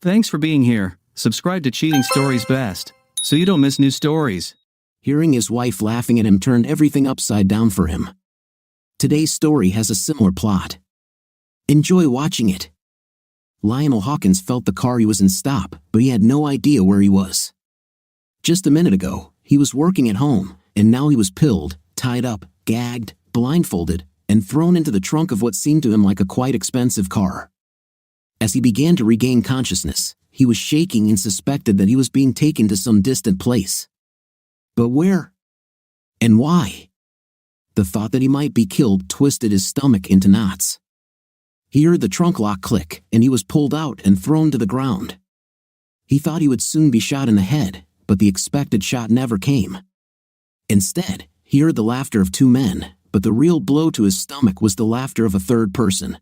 Thanks for being here. Subscribe to Cheating Stories Best, so you don't miss new stories. Hearing his wife laughing at him turned everything upside down for him. Today's story has a similar plot. Enjoy watching it. Lionel Hawkins felt the car he was in stop, but he had no idea where he was. Just a minute ago, he was working at home, and now he was pilled, tied up, gagged, blindfolded, and thrown into the trunk of what seemed to him like a quite expensive car. As he began to regain consciousness, he was shaking and suspected that he was being taken to some distant place. But where? And why? The thought that he might be killed twisted his stomach into knots. He heard the trunk lock click, and he was pulled out and thrown to the ground. He thought he would soon be shot in the head, but the expected shot never came. Instead, he heard the laughter of two men, but the real blow to his stomach was the laughter of a third person.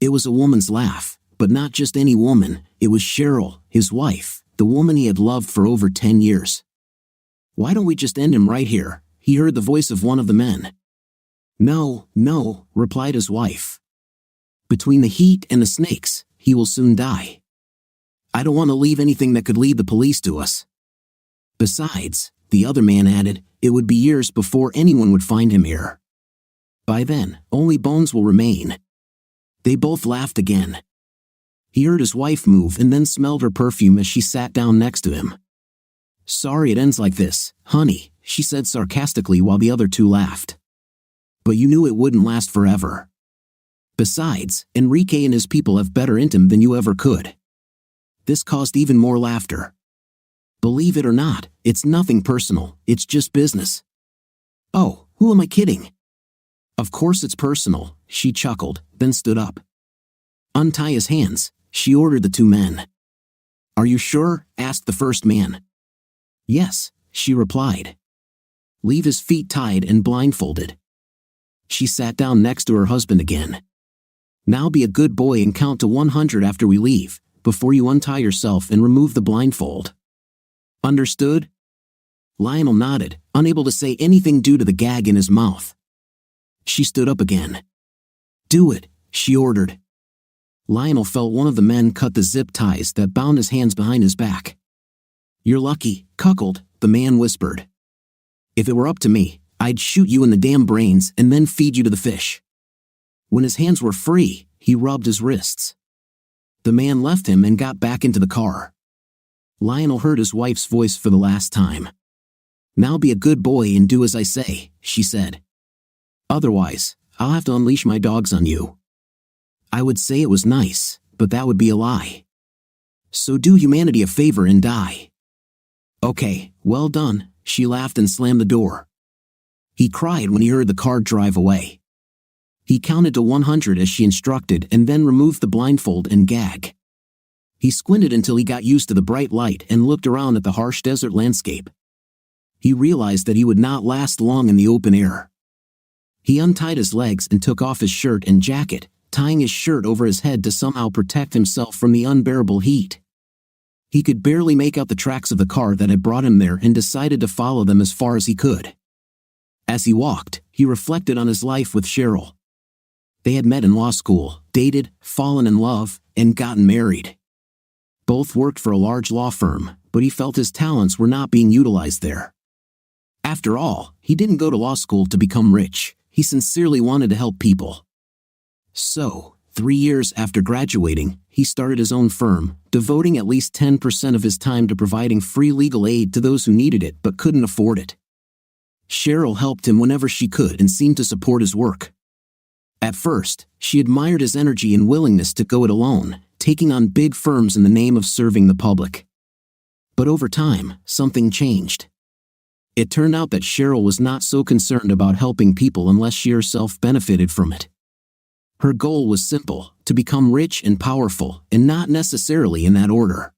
It was a woman's laugh, but not just any woman. It was Cheryl, his wife, the woman he had loved for over 10 years. "Why don't we just end him right here?" he heard the voice of one of the men. "No, no," replied his wife. "Between the heat and the snakes, he will soon die. I don't want to leave anything that could lead the police to us. Besides," the other man added, "it would be years before anyone would find him here. By then, only bones will remain." They both laughed again. He heard his wife move and then smelled her perfume as she sat down next to him. "Sorry it ends like this, honey," she said sarcastically while the other two laughed. "But you knew it wouldn't last forever. Besides, Enrique and his people have better intim than you ever could." This caused even more laughter. "Believe it or not, it's nothing personal, it's just business." "Oh, who am I kidding?" "Of course it's personal," she chuckled, then stood up. "Untie his hands," she ordered the two men. "Are you sure?" asked the first man. "Yes," she replied. "Leave his feet tied and blindfolded." She sat down next to her husband again. "Now be a good boy and count to 100 after we leave, before you untie yourself and remove the blindfold. Understood?" Lionel nodded, unable to say anything due to the gag in his mouth. She stood up again. "Do it," she ordered. Lionel felt one of the men cut the zip ties that bound his hands behind his back. "You're lucky, cuckold," the man whispered. "If it were up to me, I'd shoot you in the damn brains and then feed you to the fish." When his hands were free, he rubbed his wrists. The man left him and got back into the car. Lionel heard his wife's voice for the last time. "Now be a good boy and do as I say," she said. "Otherwise, I'll have to unleash my dogs on you." I would say it was nice, but that would be a lie. "So do humanity a favor and die." "Okay, well done," she laughed and slammed the door. He cried when he heard the car drive away. He counted to 100 as she instructed and then removed the blindfold and gag. He squinted until he got used to the bright light and looked around at the harsh desert landscape. He realized that he would not last long in the open air. He untied his legs and took off his shirt and jacket, tying his shirt over his head to somehow protect himself from the unbearable heat. He could barely make out the tracks of the car that had brought him there and decided to follow them as far as he could. As he walked, he reflected on his life with Cheryl. They had met in law school, dated, fallen in love, and gotten married. Both worked for a large law firm, but he felt his talents were not being utilized there. After all, he didn't go to law school to become rich. He sincerely wanted to help people. So, 3 years after graduating, he started his own firm, devoting at least 10% of his time to providing free legal aid to those who needed it but couldn't afford it. Cheryl helped him whenever she could and seemed to support his work. At first, she admired his energy and willingness to go it alone, taking on big firms in the name of serving the public. But over time, something changed. It turned out that Cheryl was not so concerned about helping people unless she herself benefited from it. Her goal was simple: to become rich and powerful, and not necessarily in that order.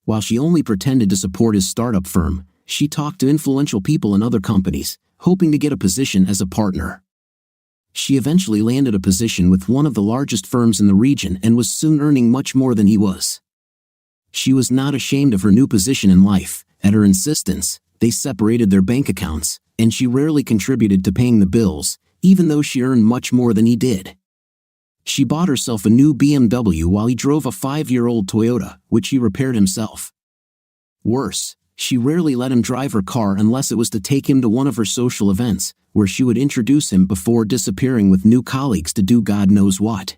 While she only pretended to support his startup firm, she talked to influential people in other companies, hoping to get a position as a partner. She eventually landed a position with one of the largest firms in the region and was soon earning much more than he was. She was not ashamed of her new position in life. At her insistence, they separated their bank accounts, and she rarely contributed to paying the bills, even though she earned much more than he did. She bought herself a new BMW while he drove a 5-year-old Toyota, which he repaired himself. Worse, she rarely let him drive her car unless it was to take him to one of her social events, where she would introduce him before disappearing with new colleagues to do God knows what.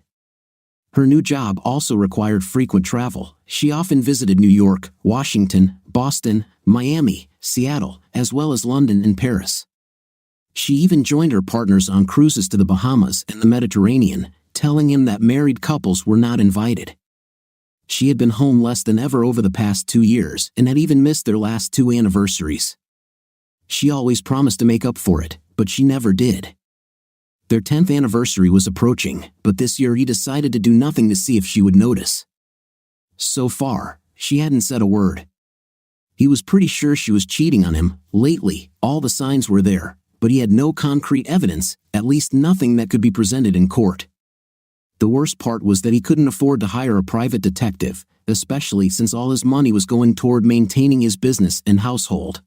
Her new job also required frequent travel. She often visited New York, Washington, Boston, Miami, Seattle, as well as London and Paris. She even joined her partners on cruises to the Bahamas and the Mediterranean, telling him that married couples were not invited. She had been home less than ever over the past 2 years and had even missed their last 2 anniversaries. She always promised to make up for it, but she never did. Their 10th anniversary was approaching, but this year he decided to do nothing to see if she would notice. So far, she hadn't said a word. He was pretty sure she was cheating on him. Lately, all the signs were there, but he had no concrete evidence, at least nothing that could be presented in court. The worst part was that he couldn't afford to hire a private detective, especially since all his money was going toward maintaining his business and household.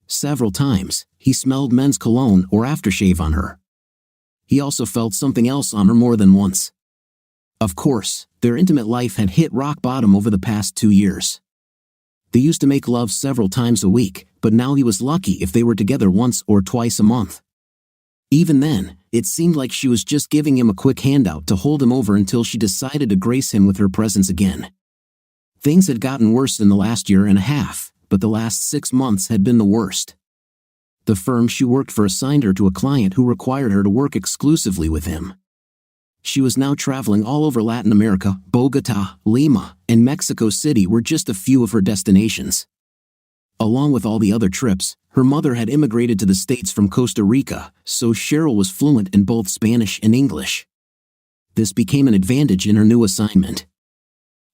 Several times, he smelled men's cologne or aftershave on her. He also felt something else on her more than once. Of course, their intimate life had hit rock bottom over the past 2 years. They used to make love several times a week, but now he was lucky if they were together once or twice a month. Even then, it seemed like she was just giving him a quick handout to hold him over until she decided to grace him with her presence again. Things had gotten worse in the last year and a half, but the last 6 months had been the worst. The firm she worked for assigned her to a client who required her to work exclusively with him. She was now traveling all over Latin America. Bogota, Lima, and Mexico City were just a few of her destinations. Along with all the other trips, her mother had immigrated to the States from Costa Rica, so Cheryl was fluent in both Spanish and English. This became an advantage in her new assignment.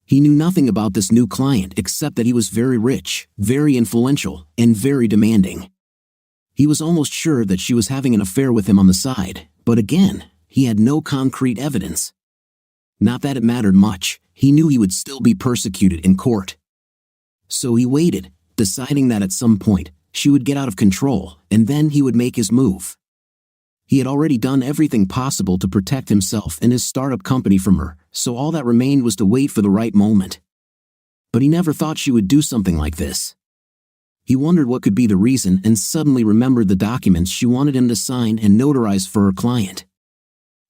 He knew nothing about this new client except that he was very rich, very influential, and very demanding. He was almost sure that she was having an affair with him on the side, but again, he had no concrete evidence. Not that it mattered much, he knew he would still be persecuted in court. So he waited, deciding that at some point, she would get out of control, and then he would make his move. He had already done everything possible to protect himself and his startup company from her, so all that remained was to wait for the right moment. But he never thought she would do something like this. He wondered what could be the reason and suddenly remembered the documents she wanted him to sign and notarize for her client.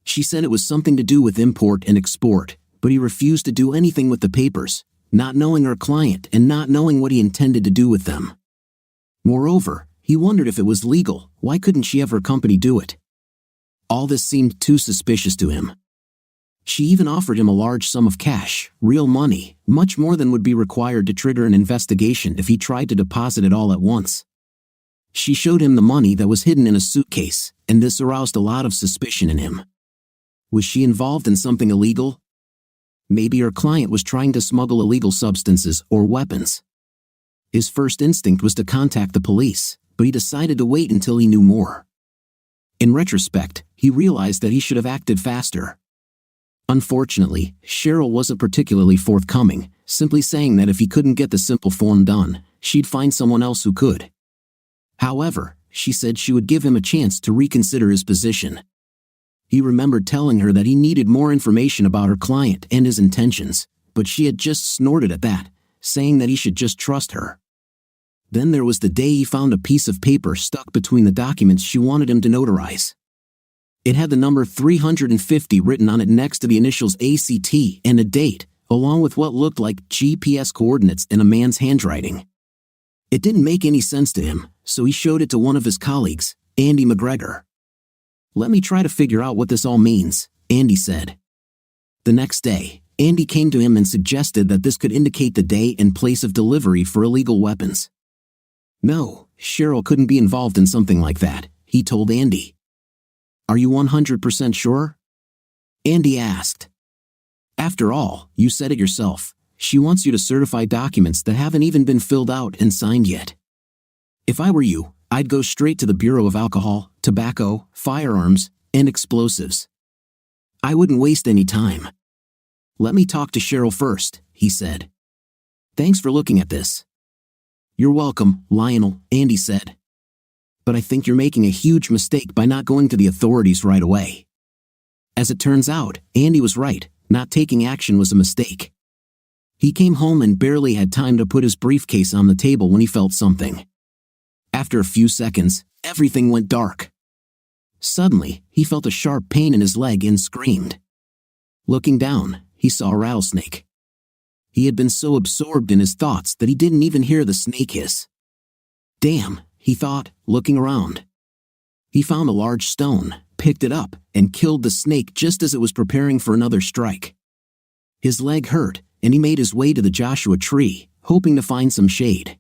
She said it was something to do with import and export, but he refused to do anything with the papers, not knowing her client and not knowing what he intended to do with them. Moreover, he wondered if it was legal. Why couldn't she have her company do it? All this seemed too suspicious to him. She even offered him a large sum of cash, real money, much more than would be required to trigger an investigation if he tried to deposit it all at once. She showed him the money that was hidden in a suitcase, and this aroused a lot of suspicion in him. Was she involved in something illegal? Maybe her client was trying to smuggle illegal substances or weapons. His first instinct was to contact the police, but he decided to wait until he knew more. In retrospect, he realized that he should have acted faster. Unfortunately, Cheryl wasn't particularly forthcoming, simply saying that if he couldn't get the simple form done, she'd find someone else who could. However, she said she would give him a chance to reconsider his position. He remembered telling her that he needed more information about her client and his intentions, but she had just snorted at that, saying that he should just trust her. Then there was the day he found a piece of paper stuck between the documents she wanted him to notarize. It had the number 350 written on it next to the initials ACT and a date, along with what looked like GPS coordinates in a man's handwriting. It didn't make any sense to him, so he showed it to one of his colleagues, Andy McGregor. "Let me try to figure out what this all means," Andy said. The next day, Andy came to him and suggested that this could indicate the day and place of delivery for illegal weapons. No, Cheryl couldn't be involved in something like that, he told Andy. "Are you 100% sure?" Andy asked. "After all, you said it yourself. She wants you to certify documents that haven't even been filled out and signed yet. If I were you, I'd go straight to the Bureau of Alcohol, Tobacco, Firearms, and Explosives. I wouldn't waste any time." "Let me talk to Cheryl first," he said. "Thanks for looking at this." "You're welcome, Lionel," Andy said. "But I think you're making a huge mistake by not going to the authorities right away. As it turns out, Andy was right. Not taking action was a mistake. He came home and barely had time to put his briefcase on the table when he felt something. After a few seconds, everything went dark. Suddenly, he felt a sharp pain in his leg and screamed. Looking down, he saw a rattlesnake. He had been so absorbed in his thoughts that he didn't even hear the snake hiss. Damn, he thought, looking around. He found a large stone, picked it up, and killed the snake just as it was preparing for another strike. His leg hurt, and he made his way to the Joshua tree, hoping to find some shade.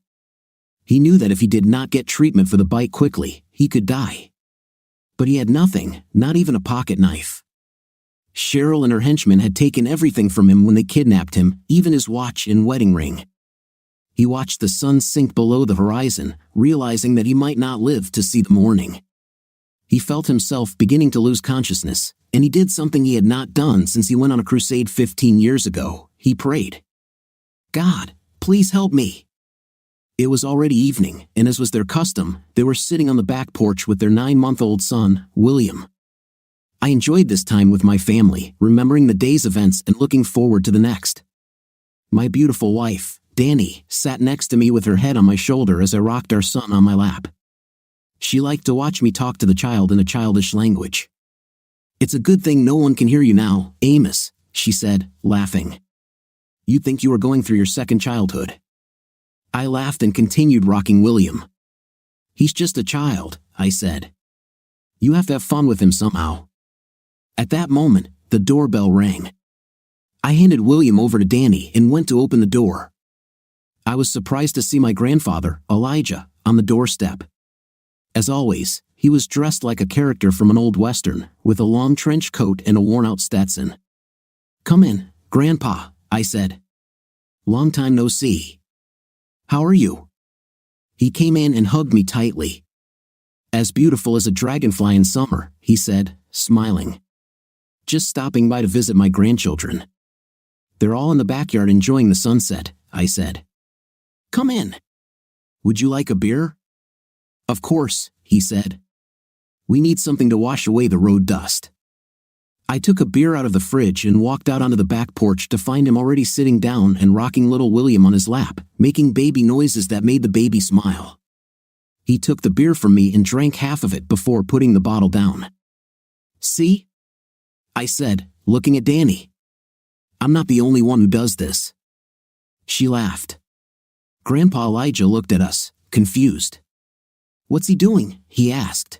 He knew that if he did not get treatment for the bite quickly, he could die. But he had nothing, not even a pocket knife. Cheryl and her henchmen had taken everything from him when they kidnapped him, even his watch and wedding ring. He watched the sun sink below the horizon, realizing that he might not live to see the morning. He felt himself beginning to lose consciousness, and he did something he had not done since he went on a crusade 15 years ago. He prayed. God, please help me. It was already evening, and as was their custom, they were sitting on the back porch with their 9-month-old son, William. I enjoyed this time with my family, remembering the day's events and looking forward to the next. My beautiful wife, Danny, sat next to me with her head on my shoulder as I rocked our son on my lap. She liked to watch me talk to the child in a childish language. It's a good thing no one can hear you now, Amos, she said, laughing. You'd think you were going through your second childhood. I laughed and continued rocking William. He's just a child, I said. You have to have fun with him somehow. At that moment, the doorbell rang. I handed William over to Danny and went to open the door. I was surprised to see my grandfather, Elijah, on the doorstep. As always, he was dressed like a character from an old western, with a long trench coat and a worn-out Stetson. Come in, Grandpa, I said. Long time no see. How are you? He came in and hugged me tightly. As beautiful as a dragonfly in summer, he said, smiling. Just stopping by to visit my grandchildren. They're all in the backyard enjoying the sunset, I said. Come in. Would you like a beer? Of course, he said. We need something to wash away the road dust. I took a beer out of the fridge and walked out onto the back porch to find him already sitting down and rocking little William on his lap, making baby noises that made the baby smile. He took the beer from me and drank half of it before putting the bottle down. See? I said, looking at Danny. I'm not the only one who does this. She laughed. Grandpa Elijah looked at us, confused. What's he doing? He asked.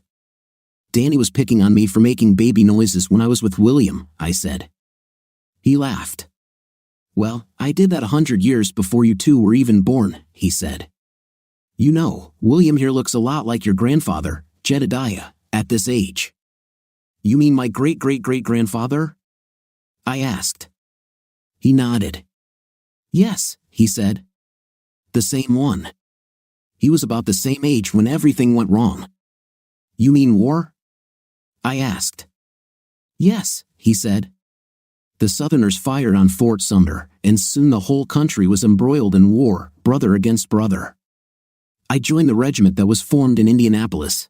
Danny was picking on me for making baby noises when I was with William, I said. He laughed. Well, I did that 100 years before you two were even born, he said. You know, William here looks a lot like your grandfather, Jedediah, at this age. You mean my great-great-great-grandfather? I asked. He nodded. Yes, he said. The same one. He was about the same age when everything went wrong. You mean war? I asked. Yes, he said. The Southerners fired on Fort Sumter, and soon the whole country was embroiled in war, brother against brother. I joined the regiment that was formed in Indianapolis.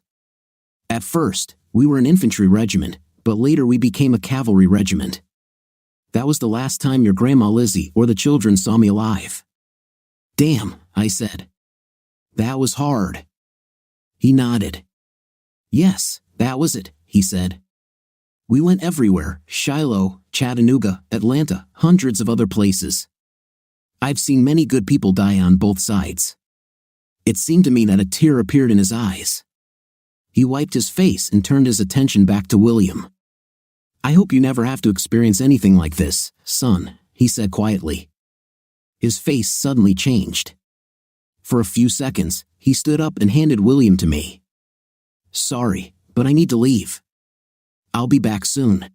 At first, we were an infantry regiment, but later we became a cavalry regiment. That was the last time your Grandma Lizzie or the children saw me alive. Damn, I said. That was hard. He nodded. Yes, that was it, he said. We went everywhere, Shiloh, Chattanooga, Atlanta, hundreds of other places. I've seen many good people die on both sides. It seemed to me that a tear appeared in his eyes. He wiped his face and turned his attention back to William. I hope you never have to experience anything like this, son, he said quietly. His face suddenly changed. For a few seconds, he stood up and handed William to me. Sorry, but I need to leave. I'll be back soon.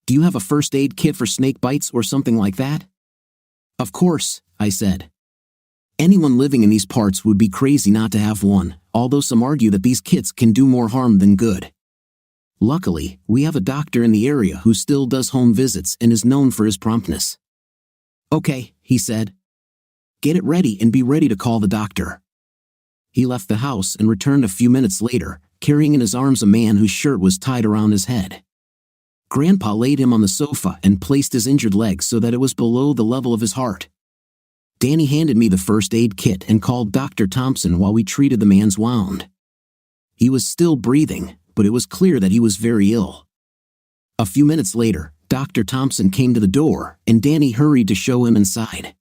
Do you have a first aid kit for snake bites or something like that? Of course, I said. Anyone living in these parts would be crazy not to have one, although some argue that these kits can do more harm than good. Luckily, we have a doctor in the area who still does home visits and is known for his promptness. Okay, he said. Get it ready and be ready to call the doctor. He left the house and returned a few minutes later, carrying in his arms a man whose shirt was tied around his head. Grandpa laid him on the sofa and placed his injured leg so that it was below the level of his heart. Danny handed me the first aid kit and called Dr. Thompson while we treated the man's wound. He was still breathing, but it was clear that he was very ill. A few minutes later, Dr. Thompson came to the door, and Danny hurried to show him inside.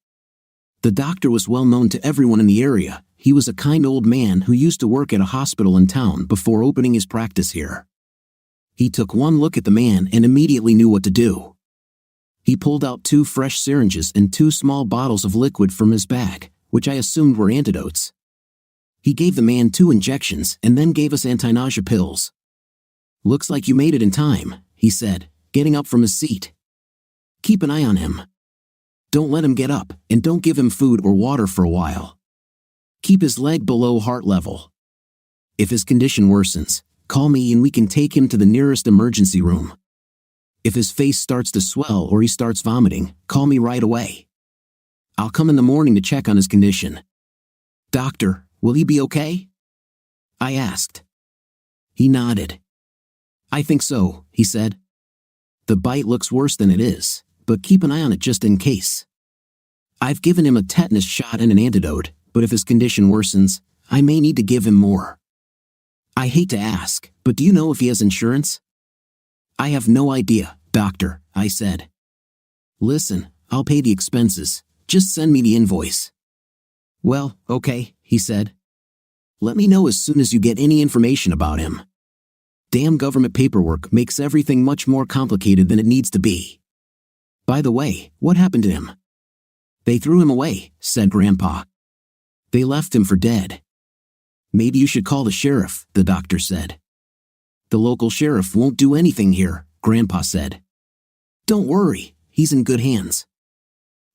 The doctor was well known to everyone in the area. He was a kind old man who used to work at a hospital in town before opening his practice here. He took one look at the man and immediately knew what to do. He pulled out 2 fresh syringes and 2 small bottles of liquid from his bag, which I assumed were antidotes. He gave the man 2 injections and then gave us anti-nausea pills. "Looks like you made it in time," he said, getting up from his seat. "Keep an eye on him. Don't let him get up, and don't give him food or water for a while. Keep his leg below heart level. If his condition worsens, call me and we can take him to the nearest emergency room. If his face starts to swell or he starts vomiting, call me right away. I'll come in the morning to check on his condition." "Doctor, will he be okay?" I asked. He nodded. "I think so," he said. "The bite looks worse than it is, but keep an eye on it just in case. I've given him a tetanus shot and an antidote, but if his condition worsens, I may need to give him more." "I hate to ask, but do you know if he has insurance?" "I have no idea, doctor," I said. "Listen, I'll pay the expenses. Just send me the invoice." "Well, okay," he said. "Let me know as soon as you get any information about him. Damn government paperwork makes everything much more complicated than it needs to be. By the way, what happened to him?" "They threw him away," said Grandpa. "They left him for dead." "Maybe you should call the sheriff," the doctor said. "The local sheriff won't do anything here," Grandpa said. "Don't worry, he's in good hands."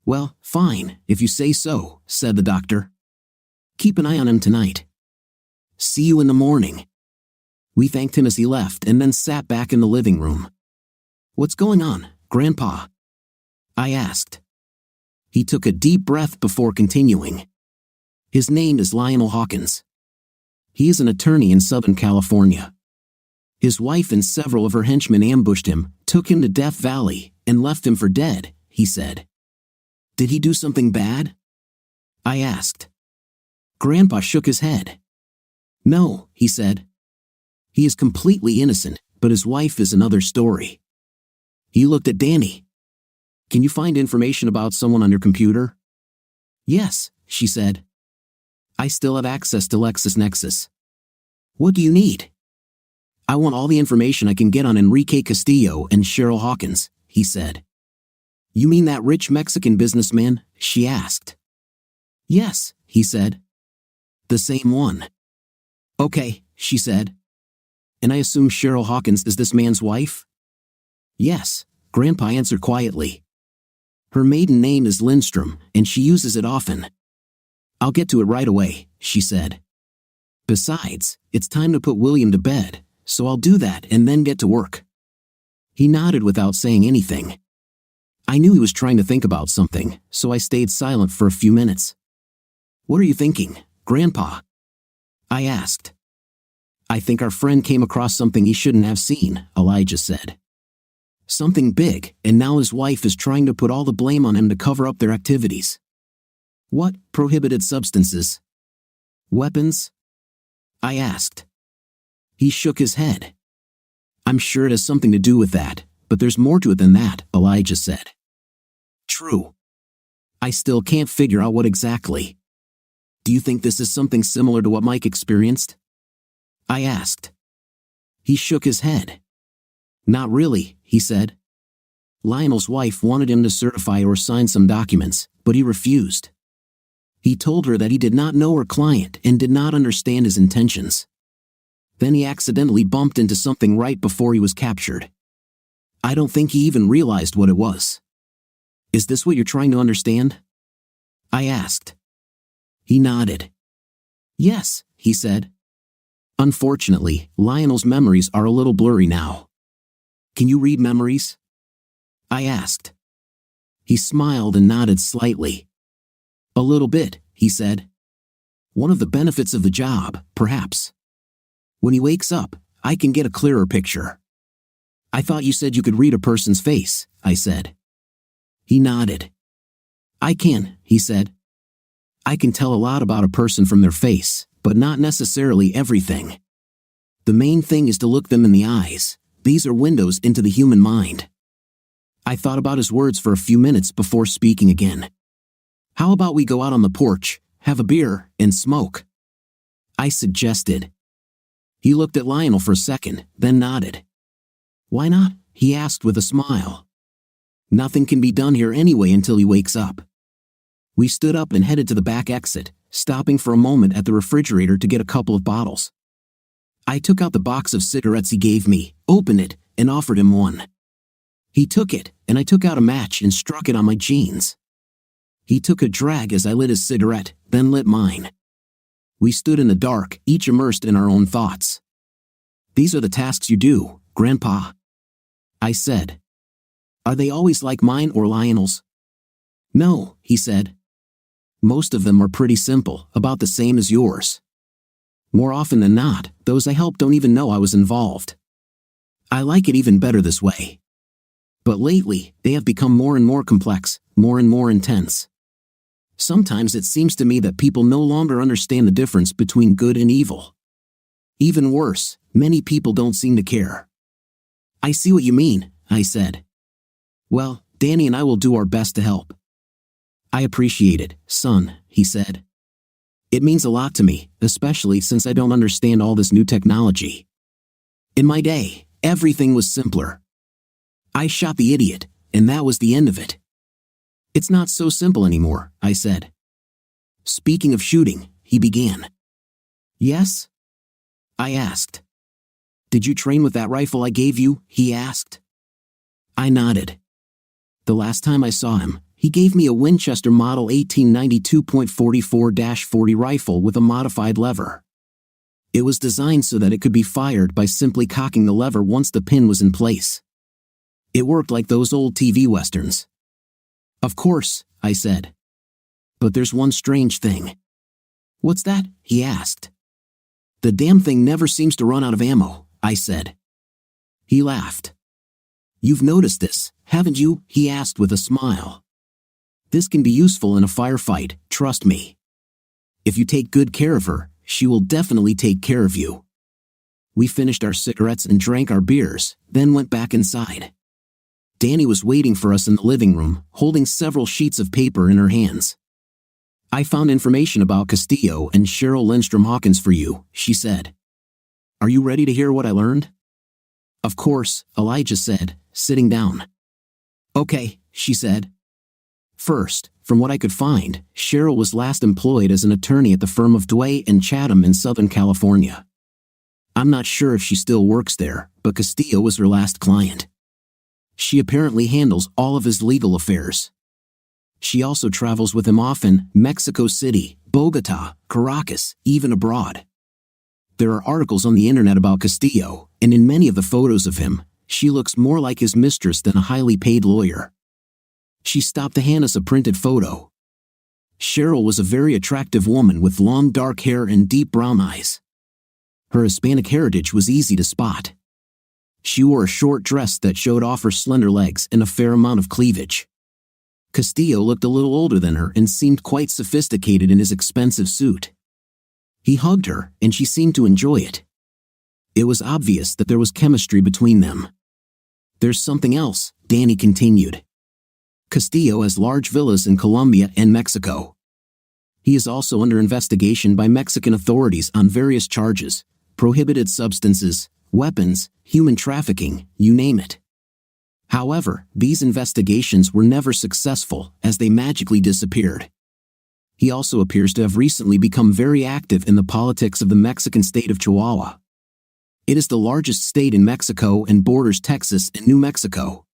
"Well, fine, if you say so," said the doctor. "Keep an eye on him tonight. See you in the morning." We thanked him as he left and then sat back in the living room. "What's going on, Grandpa?" I asked. He took a deep breath before continuing. "His name is Lionel Hawkins. He is an attorney in Southern California. His wife and several of her henchmen ambushed him, took him to Death Valley, and left him for dead," he said. "Did he do something bad?" I asked. Grandpa shook his head. "No," he said. "He is completely innocent, but his wife is another story." He looked at Danny. "Can you find information about someone on your computer?" "Yes," she said. "I still have access to LexisNexis." "What do you need?" "I want all the information I can get on Enrique Castillo and Cheryl Hawkins," he said. "You mean that rich Mexican businessman?" she asked. "Yes," he said. "The same one." "Okay," she said. "And I assume Cheryl Hawkins is this man's wife?" "Yes," Grandpa answered quietly. "Her maiden name is Lindstrom, and she uses it often." "I'll get to it right away," she said. "Besides, it's time to put William to bed, so I'll do that and then get to work." He nodded without saying anything. I knew he was trying to think about something, so I stayed silent for a few minutes. "What are you thinking, Grandpa?" I asked. "I think our friend came across something he shouldn't have seen," Elijah said. "Something big, and now his wife is trying to put all the blame on him to cover up their activities." "What, prohibited substances? Weapons?" I asked. He shook his head. "I'm sure it has something to do with that, but there's more to it than that," Elijah said. "True. I still can't figure out what exactly. Do you think this is something similar to what Mike experienced?" I asked. He shook his head. "Not really," he said. "Lionel's wife wanted him to certify or sign some documents, but he refused. He told her that he did not know her client and did not understand his intentions. Then he accidentally bumped into something right before he was captured. I don't think he even realized what it was. Is this what you're trying to understand?" I asked. He nodded. "Yes," he said. "Unfortunately, Lionel's memories are a little blurry now." "Can you read memories?" I asked. He smiled and nodded slightly. "A little bit," he said. "One of the benefits of the job, perhaps. When he wakes up, I can get a clearer picture." I thought you said you could read a person's face, I said. He nodded. I can, he said. I can tell a lot about a person from their face, but not necessarily everything. The main thing is to look them in the eyes. These are windows into the human mind. I thought about his words for a few minutes before speaking again. How about we go out on the porch, have a beer, and smoke? I suggested. He looked at Lionel for a second, then nodded. Why not? He asked with a smile. Nothing can be done here anyway until he wakes up. We stood up and headed to the back exit, stopping for a moment at the refrigerator to get a couple of bottles. I took out the box of cigarettes he gave me, opened it, and offered him one. He took it, and I took out a match and struck it on my jeans. He took a drag as I lit his cigarette, then lit mine. We stood in the dark, each immersed in our own thoughts. These are the tasks you do, Grandpa, I said. Are they always like mine or Lionel's? No, he said. Most of them are pretty simple, about the same as yours. More often than not, those I help don't even know I was involved. I like it even better this way. But lately, they have become more and more complex, more and more intense. Sometimes it seems to me that people no longer understand the difference between good and evil. Even worse, many people don't seem to care. I see what you mean, I said. Well, Danny and I will do our best to help. I appreciate it, son, he said. It means a lot to me, especially since I don't understand all this new technology. In my day, everything was simpler. I shot the idiot, and that was the end of it. It's not so simple anymore, I said. Speaking of shooting, he began. Yes? I asked. Did you train with that rifle I gave you? He asked. I nodded. The last time I saw him, he gave me a Winchester Model 1892.44-40 rifle with a modified lever. It was designed so that it could be fired by simply cocking the lever once the pin was in place. It worked like those old TV westerns. Of course, I said. But there's one strange thing. What's that? He asked. The damn thing never seems to run out of ammo, I said. He laughed. You've noticed this, haven't you? He asked with a smile. This can be useful in a firefight, trust me. If you take good care of her, she will definitely take care of you. We finished our cigarettes and drank our beers, then went back inside. Danny was waiting for us in the living room, holding several sheets of paper in her hands. I found information about Castillo and Cheryl Lindstrom Hawkins for you, she said. Are you ready to hear what I learned? Of course, Elijah said, sitting down. Okay, she said. First, from what I could find, Cheryl was last employed as an attorney at the firm of Dway and Chatham in Southern California. I'm not sure if she still works there, but Castillo was her last client. She apparently handles all of his legal affairs. She also travels with him often, Mexico City, Bogota, Caracas, even abroad. There are articles on the internet about Castillo, and in many of the photos of him, she looks more like his mistress than a highly paid lawyer. She stopped to hand us a printed photo. Cheryl was a very attractive woman with long dark hair and deep brown eyes. Her Hispanic heritage was easy to spot. She wore a short dress that showed off her slender legs and a fair amount of cleavage. Castillo looked a little older than her and seemed quite sophisticated in his expensive suit. He hugged her, and she seemed to enjoy it. It was obvious that there was chemistry between them. There's something else, Danny continued. Castillo has large villas in Colombia and Mexico. He is also under investigation by Mexican authorities on various charges, prohibited substances, weapons, human trafficking, you name it. However, these investigations were never successful, as they magically disappeared. He also appears to have recently become very active in the politics of the Mexican state of Chihuahua. It is the largest state in Mexico and borders Texas and New Mexico.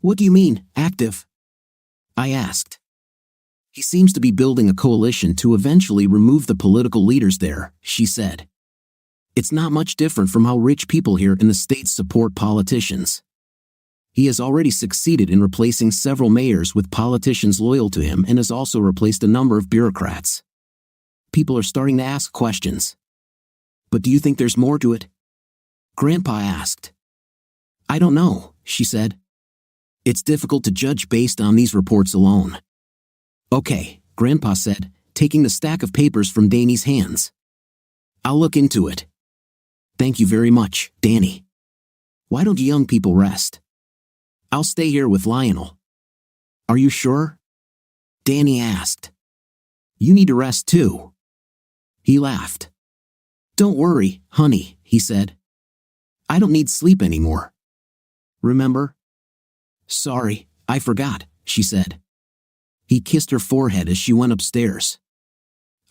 What do you mean, active? I asked. He seems to be building a coalition to eventually remove the political leaders there, she said. It's not much different from how rich people here in the state support politicians. He has already succeeded in replacing several mayors with politicians loyal to him and has also replaced a number of bureaucrats. People are starting to ask questions. But do you think there's more to it? Grandpa asked. I don't know, she said. It's difficult to judge based on these reports alone. Okay, Grandpa said, taking the stack of papers from Danny's hands. I'll look into it. Thank you very much, Danny. Why don't you young people rest? I'll stay here with Lionel. Are you sure? Danny asked. You need to rest too. He laughed. Don't worry, honey, he said. I don't need sleep anymore. Remember? Sorry, I forgot, she said. He kissed her forehead as she went upstairs.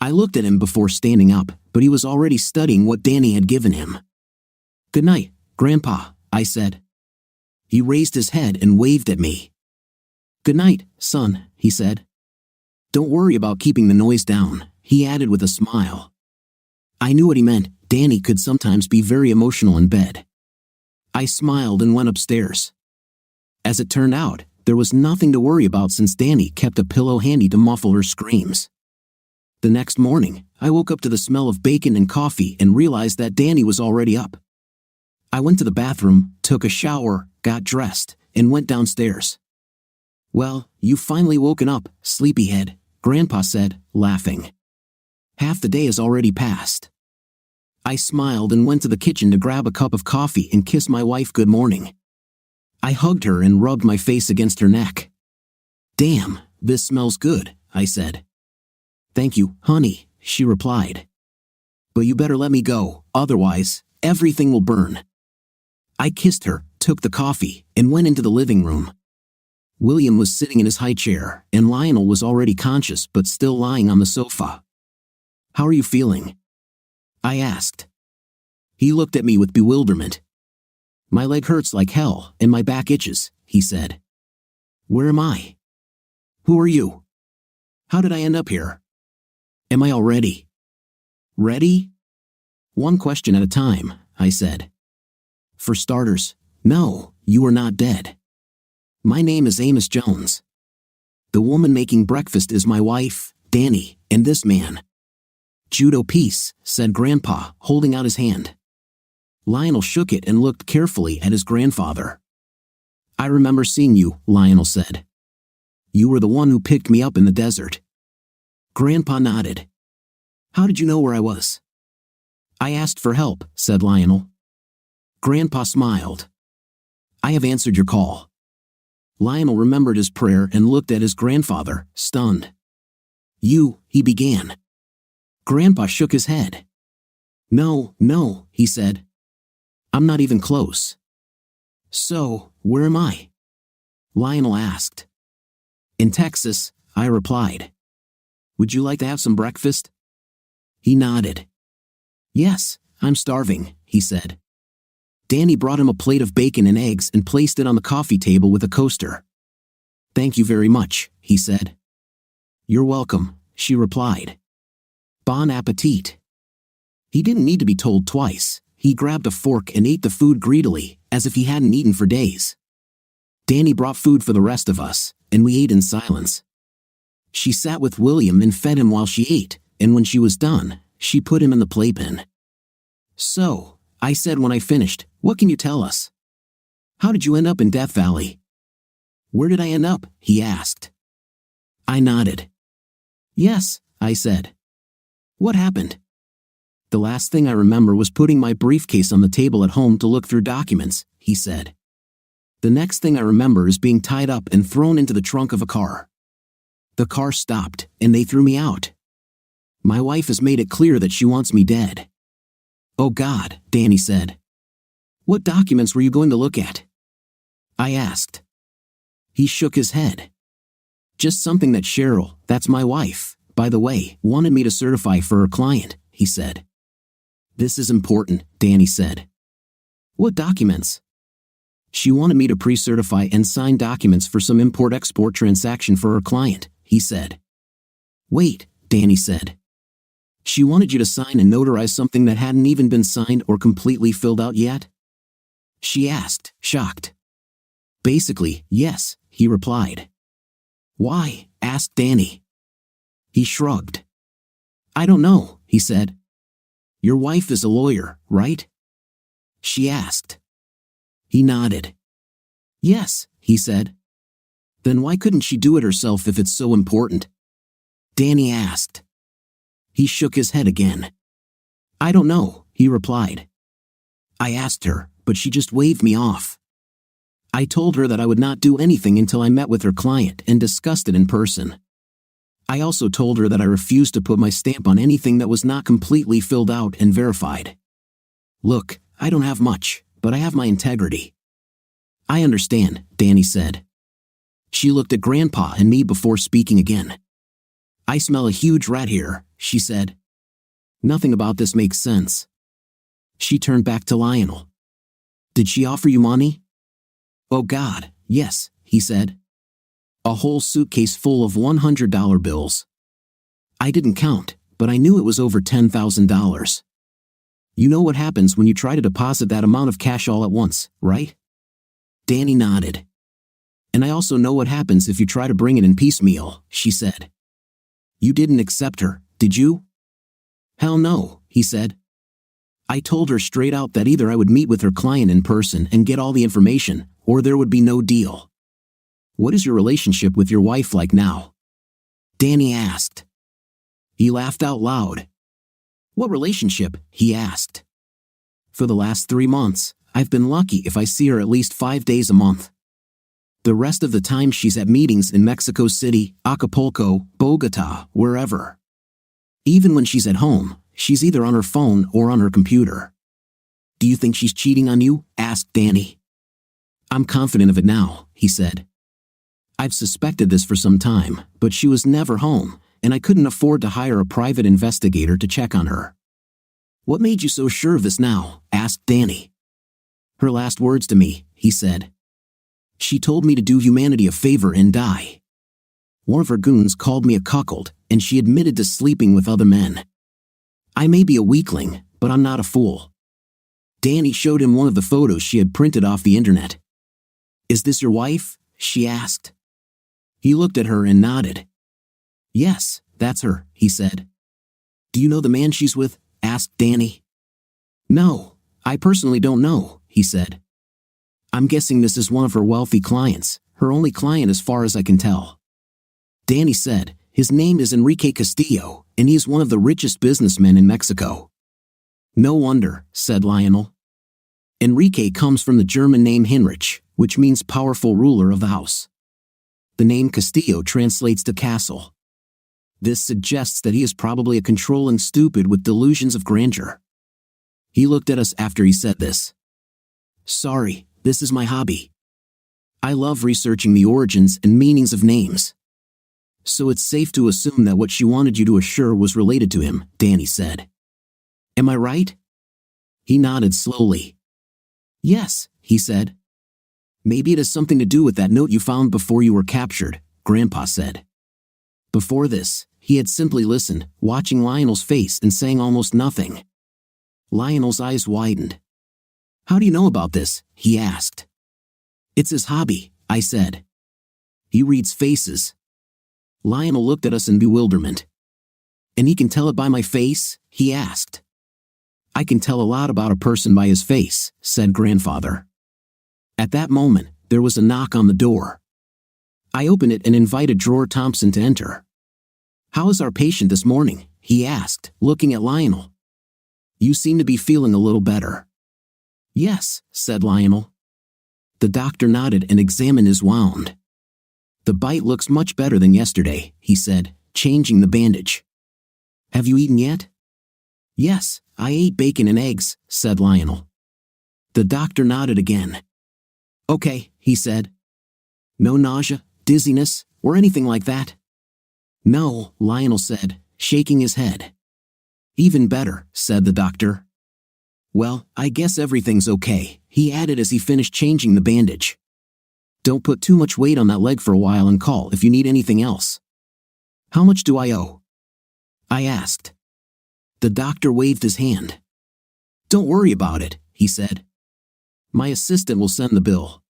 I looked at him before standing up, but he was already studying what Danny had given him. Good night, Grandpa, I said. He raised his head and waved at me. Good night, son, he said. Don't worry about keeping the noise down, he added with a smile. I knew what he meant. Danny could sometimes be very emotional in bed. I smiled and went upstairs. As it turned out, there was nothing to worry about since Danny kept a pillow handy to muffle her screams. The next morning, I woke up to the smell of bacon and coffee and realized that Danny was already up. I went to the bathroom, took a shower, got dressed, and went downstairs. Well, you've finally woken up, sleepyhead, Grandpa said, laughing. Half the day has already passed. I smiled and went to the kitchen to grab a cup of coffee and kiss my wife good morning. I hugged her and rubbed my face against her neck. Damn, this smells good, I said. Thank you, honey, she replied. But you better let me go, otherwise, everything will burn. I kissed her, took the coffee, and went into the living room. William was sitting in his high chair, and Lionel was already conscious but still lying on the sofa. How are you feeling? I asked. He looked at me with bewilderment. My leg hurts like hell, and my back itches, he said. Where am I? Who are you? How did I end up here? Am I all ready? Ready? One question at a time, I said. For starters, no, you are not dead. My name is Amos Jones. The woman making breakfast is my wife, Danny, and this man. Judo peace, said Grandpa, holding out his hand. Lionel shook it and looked carefully at his grandfather. I remember seeing you, Lionel said. You were the one who picked me up in the desert. Grandpa nodded. How did you know where I was? I asked for help, said Lionel. Grandpa smiled. I have answered your call. Lionel remembered his prayer and looked at his grandfather, stunned. You, he began. Grandpa shook his head. No, he said. I'm not even close. So, where am I? Lionel asked. In Texas, I replied. Would you like to have some breakfast? He nodded. Yes, I'm starving, he said. Danny brought him a plate of bacon and eggs and placed it on the coffee table with a coaster. Thank you very much, he said. You're welcome, she replied. Bon appetit. He didn't need to be told twice. He grabbed a fork and ate the food greedily, as if he hadn't eaten for days. Danny brought food for the rest of us, and we ate in silence. She sat with William and fed him while she ate, and when she was done, she put him in the playpen. So, I said when I finished, what can you tell us? How did you end up in Death Valley? Where did I end up? He asked. I nodded. Yes, I said. What happened? The last thing I remember was putting my briefcase on the table at home to look through documents, he said. The next thing I remember is being tied up and thrown into the trunk of a car. The car stopped, and they threw me out. My wife has made it clear that she wants me dead. Oh God, Danny said. What documents were you going to look at? I asked. He shook his head. Just something that Cheryl, that's my wife, by the way, wanted me to certify for her client, he said. This is important, Danny said. What documents? She wanted me to pre-certify and sign documents for some import-export transaction for her client, he said. Wait, Danny said. She wanted you to sign and notarize something that hadn't even been signed or completely filled out yet? She asked, shocked. Basically, yes, he replied. Why? Asked Danny. He shrugged. I don't know, he said. Your wife is a lawyer, right? She asked. He nodded. Yes, he said. Then why couldn't she do it herself if it's so important? Danny asked. He shook his head again. I don't know, he replied. I asked her, but she just waved me off. I told her that I would not do anything until I met with her client and discussed it in person. I also told her that I refused to put my stamp on anything that was not completely filled out and verified. Look, I don't have much, but I have my integrity. I understand, Danny said. She looked at Grandpa and me before speaking again. I smell a huge rat here, she said. Nothing about this makes sense. She turned back to Lionel. Did she offer you money? Oh God, yes, he said. A whole suitcase full of $100 bills. I didn't count, but I knew it was over $10,000. You know what happens when you try to deposit that amount of cash all at once, right? Danny nodded. And I also know what happens if you try to bring it in piecemeal, she said. You didn't accept her, did you? Hell no, he said. I told her straight out that either I would meet with her client in person and get all the information, or there would be no deal. What is your relationship with your wife like now? Danny asked. He laughed out loud. What relationship? He asked. For the last 3 months, I've been lucky if I see her at least 5 days a month. The rest of the time she's at meetings in Mexico City, Acapulco, Bogota, wherever. Even when she's at home, she's either on her phone or on her computer. Do you think she's cheating on you? Asked Danny. I'm confident of it now, he said. I've suspected this for some time, but she was never home, and I couldn't afford to hire a private investigator to check on her. What made you so sure of this now? Asked Danny. Her last words to me, he said. She told me to do humanity a favor and die. One of her goons called me a cuckold, and she admitted to sleeping with other men. I may be a weakling, but I'm not a fool. Danny showed him one of the photos she had printed off the internet. Is this your wife? She asked. He looked at her and nodded. Yes, that's her, he said. Do you know the man she's with? Asked Danny. No, I personally don't know, he said. I'm guessing this is one of her wealthy clients, her only client as far as I can tell. Danny said, his name is Enrique Castillo, and he is one of the richest businessmen in Mexico. No wonder, said Lionel. Enrique comes from the German name Heinrich, which means powerful ruler of the house. The name Castillo translates to castle. This suggests that he is probably a controlling stupid with delusions of grandeur. He looked at us after he said this. Sorry, this is my hobby. I love researching the origins and meanings of names. So it's safe to assume that what she wanted you to assure was related to him, Danny said. Am I right? He nodded slowly. Yes, he said. Maybe it has something to do with that note you found before you were captured, Grandpa said. Before this, he had simply listened, watching Lionel's face and saying almost nothing. Lionel's eyes widened. How do you know about this? He asked. It's his hobby, I said. He reads faces. Lionel looked at us in bewilderment. And he can tell it by my face? He asked. I can tell a lot about a person by his face, said Grandfather. At that moment, there was a knock on the door. I opened it and invited Drawer Thompson to enter. How is our patient this morning? He asked, looking at Lionel. You seem to be feeling a little better. Yes, said Lionel. The doctor nodded and examined his wound. The bite looks much better than yesterday, he said, changing the bandage. Have you eaten yet? Yes, I ate bacon and eggs, said Lionel. The doctor nodded again. Okay, he said. No nausea, dizziness, or anything like that? No, Lionel said, shaking his head. Even better, said the doctor. Well, I guess everything's okay, he added as he finished changing the bandage. Don't put too much weight on that leg for a while and call if you need anything else. How much do I owe? I asked. The doctor waved his hand. Don't worry about it, he said. My assistant will send the bill.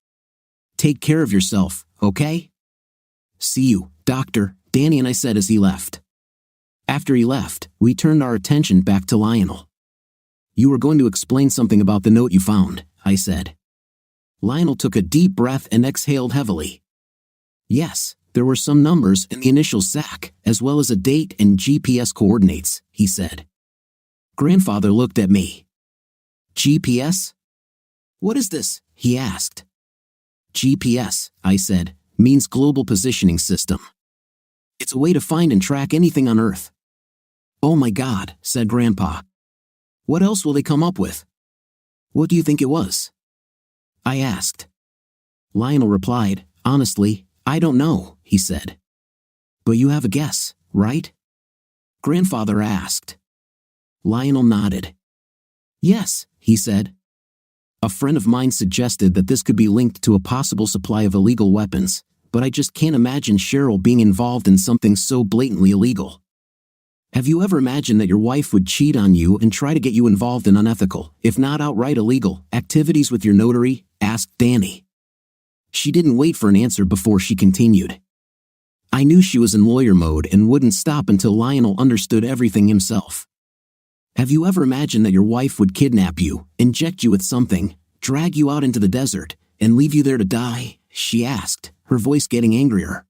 Take care of yourself, okay? See you, doctor, Danny and I said as he left. After he left, we turned our attention back to Lionel. You were going to explain something about the note you found, I said. Lionel took a deep breath and exhaled heavily. Yes, there were some numbers in the initial sack, as well as a date and GPS coordinates, he said. Grandfather looked at me. GPS? What is this? He asked. GPS, I said, means Global Positioning System. It's a way to find and track anything on Earth. Oh my God, said Grandpa. What else will they come up with? What do you think it was? I asked. Lionel replied, honestly, I don't know, he said. But you have a guess, right? Grandfather asked. Lionel nodded. Yes, he said. A friend of mine suggested that this could be linked to a possible supply of illegal weapons, but I just can't imagine Cheryl being involved in something so blatantly illegal. Have you ever imagined that your wife would cheat on you and try to get you involved in unethical, if not outright illegal, activities with your notary? Asked Danny. She didn't wait for an answer before she continued. I knew she was in lawyer mode and wouldn't stop until Lionel understood everything himself. Have you ever imagined that your wife would kidnap you, inject you with something, drag you out into the desert, and leave you there to die? She asked, her voice getting angrier.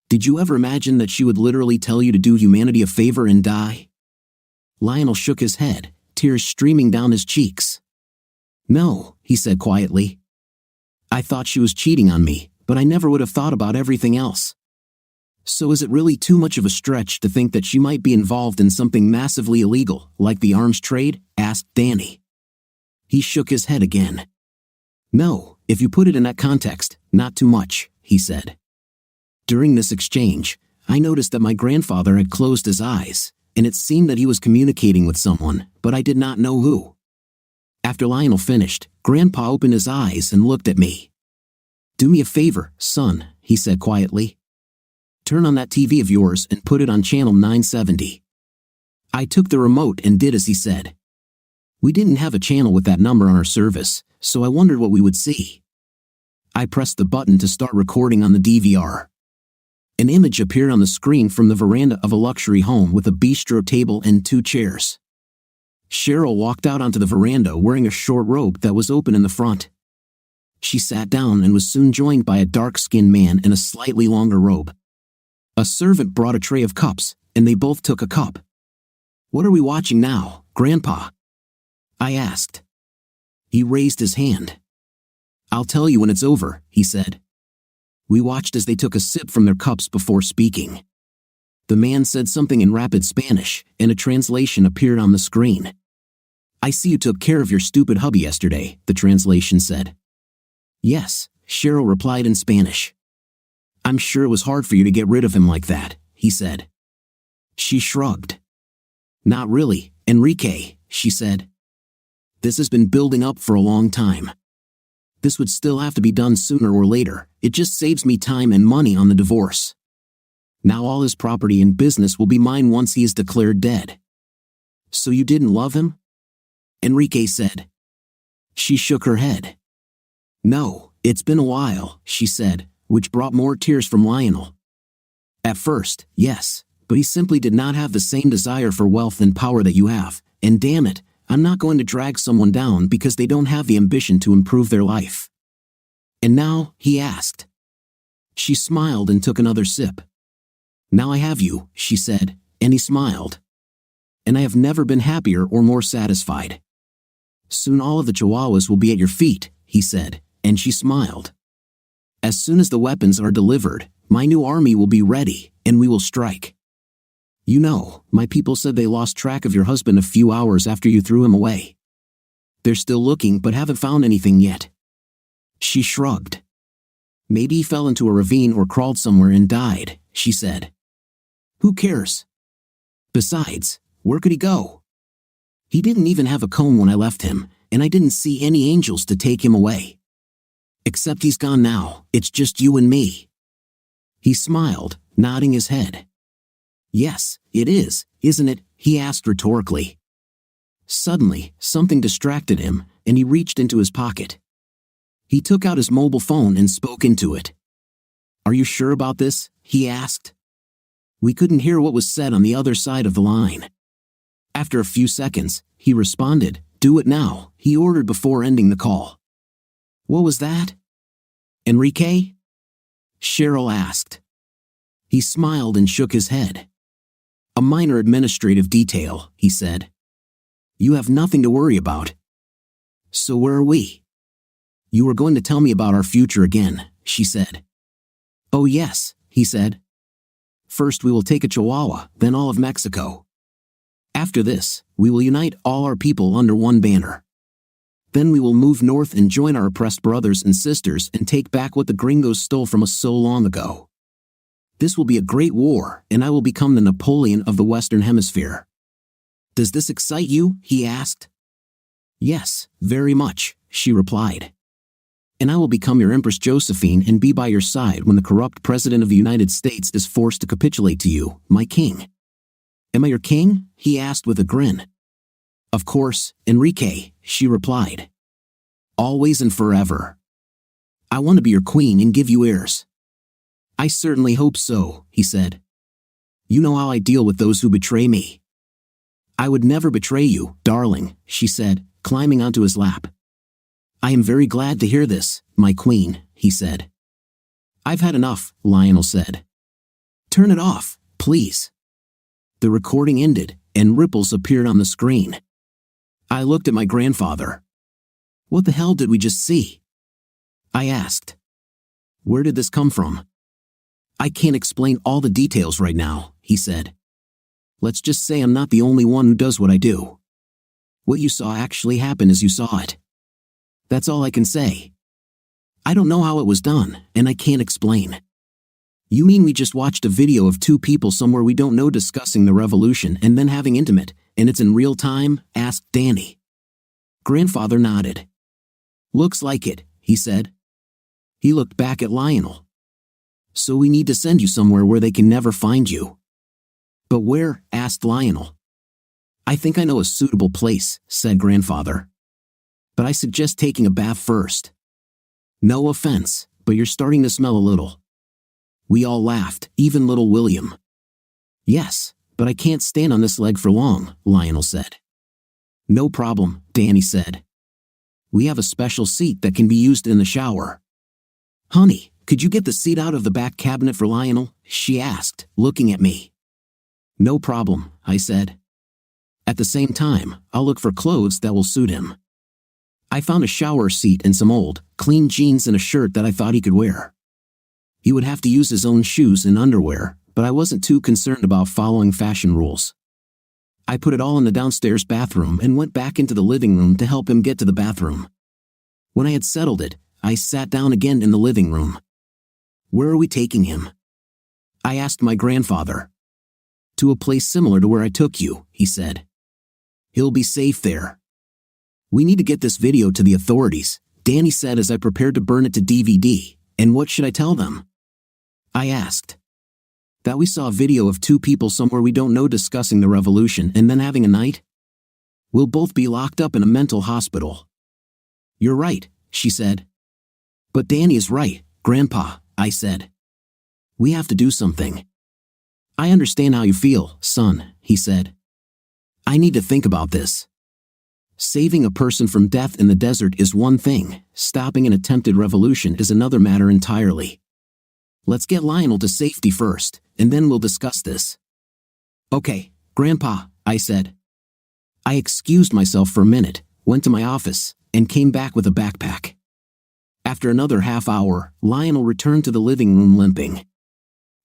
Did you ever imagine that she would literally tell you to do humanity a favor and die? Lionel shook his head, tears streaming down his cheeks. No, he said quietly. I thought she was cheating on me, but I never would have thought about everything else. So is it really too much of a stretch to think that she might be involved in something massively illegal, like the arms trade? Asked Danny. He shook his head again. No, if you put it in that context, not too much, he said. During this exchange, I noticed that my grandfather had closed his eyes, and it seemed that he was communicating with someone, but I did not know who. After Lionel finished, Grandpa opened his eyes and looked at me. Do me a favor, son, he said quietly. Turn on that TV of yours and put it on channel 970. I took the remote and did as he said. We didn't have a channel with that number on our service, so I wondered what we would see. I pressed the button to start recording on the DVR. An image appeared on the screen from the veranda of a luxury home with a bistro table and 2 chairs. Cheryl walked out onto the veranda wearing a short robe that was open in the front. She sat down and was soon joined by a dark-skinned man in a slightly longer robe. A servant brought a tray of cups, and they both took a cup. What are we watching now, Grandpa? I asked. He raised his hand. I'll tell you when it's over, he said. We watched as they took a sip from their cups before speaking. The man said something in rapid Spanish, and a translation appeared on the screen. I see you took care of your stupid hubby yesterday, the translation said. Yes, Cheryl replied in Spanish. I'm sure it was hard for you to get rid of him like that, he said. She shrugged. Not really, Enrique, she said. This has been building up for a long time. This would still have to be done sooner or later. It just saves me time and money on the divorce. Now all his property and business will be mine once he is declared dead. So you didn't love him? Enrique said. She shook her head. No, it's been a while, she said, which brought more tears from Lionel. At first, yes, but he simply did not have the same desire for wealth and power that you have, and damn it, I'm not going to drag someone down because they don't have the ambition to improve their life. And now, he asked. She smiled and took another sip. Now I have you, she said, and he smiled. And I have never been happier or more satisfied. Soon all of the Chihuahuas will be at your feet, he said, and she smiled. As soon as the weapons are delivered, my new army will be ready, and we will strike. You know, my people said they lost track of your husband a few hours after you threw him away. They're still looking but haven't found anything yet. She shrugged. Maybe he fell into a ravine or crawled somewhere and died, she said. Who cares? Besides, where could he go? He didn't even have a comb when I left him, and I didn't see any angels to take him away. Except he's gone now, it's just you and me. He smiled, nodding his head. Yes, it is, isn't it? He asked rhetorically. Suddenly, something distracted him, and he reached into his pocket. He took out his mobile phone and spoke into it. Are you sure about this? He asked. We couldn't hear what was said on the other side of the line. After a few seconds, he responded, Do it now, he ordered before ending the call. What was that? Enrique? Cheryl asked. He smiled and shook his head. A minor administrative detail, he said. You have nothing to worry about. So where are we? You were going to tell me about our future again, she said. Oh yes, he said. First we will take a Chihuahua, then all of Mexico. After this, we will unite all our people under one banner. Then we will move north and join our oppressed brothers and sisters and take back what the gringos stole from us so long ago. This will be a great war, and I will become the Napoleon of the Western Hemisphere. Does this excite you? He asked. Yes, very much, she replied. And I will become your Empress Josephine and be by your side when the corrupt President of the United States is forced to capitulate to you, my king. Am I your king? He asked with a grin. Of course, Enrique, she replied. Always and forever. I want to be your queen and give you heirs. I certainly hope so, he said. You know how I deal with those who betray me. I would never betray you, darling, she said, climbing onto his lap. I am very glad to hear this, my queen, he said. I've had enough, Lionel said. Turn it off, please. The recording ended, and ripples appeared on the screen. I looked at my grandfather. What the hell did we just see? I asked. Where did this come from? I can't explain all the details right now, he said. Let's just say I'm not the only one who does what I do. What you saw actually happened as you saw it. That's all I can say. I don't know how it was done, and I can't explain. You mean we just watched a video of two people somewhere we don't know discussing the revolution and then having intimate, and it's in real time? Asked Danny. Grandfather nodded. Looks like it, he said. He looked back at Lionel. So we need to send you somewhere where they can never find you. But where? Asked Lionel. I think I know a suitable place, said Grandfather. But I suggest taking a bath first. No offense, but you're starting to smell a little. We all laughed, even little William. Yes, but I can't stand on this leg for long, Lionel said. No problem, Danny said. We have a special seat that can be used in the shower. Honey, could you get the seat out of the back cabinet for Lionel? She asked, looking at me. No problem, I said. At the same time, I'll look for clothes that will suit him. I found a shower seat and some old, clean jeans and a shirt that I thought he could wear. He would have to use his own shoes and underwear, but I wasn't too concerned about following fashion rules. I put it all in the downstairs bathroom and went back into the living room to help him get to the bathroom. When I had settled it, I sat down again in the living room. Where are we taking him? I asked my grandfather. To a place similar to where I took you, he said. He'll be safe there. We need to get this video to the authorities, Danny said as I prepared to burn it to DVD. And what should I tell them? I asked. That we saw a video of two people somewhere we don't know discussing the revolution and then having a night? We'll both be locked up in a mental hospital. You're right, she said. But Danny is right, Grandpa, I said. We have to do something. I understand how you feel, son, he said. I need to think about this. Saving a person from death in the desert is one thing, stopping an attempted revolution is another matter entirely. Let's get Lionel to safety first, and then we'll discuss this. Okay, Grandpa, I said. I excused myself for a minute, went to my office, and came back with a backpack. After another half hour, Lionel returned to the living room limping.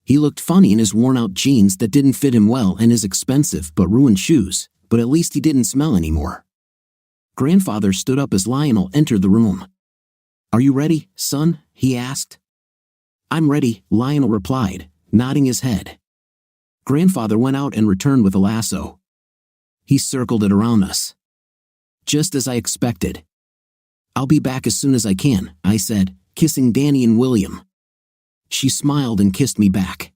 He looked funny in his worn-out jeans that didn't fit him well and his expensive but ruined shoes, but at least he didn't smell anymore. Grandfather stood up as Lionel entered the room. Are you ready, son? He asked. I'm ready, Lionel replied, nodding his head. Grandfather went out and returned with a lasso. He circled it around us. Just as I expected. I'll be back as soon as I can, I said, kissing Danny and William. She smiled and kissed me back.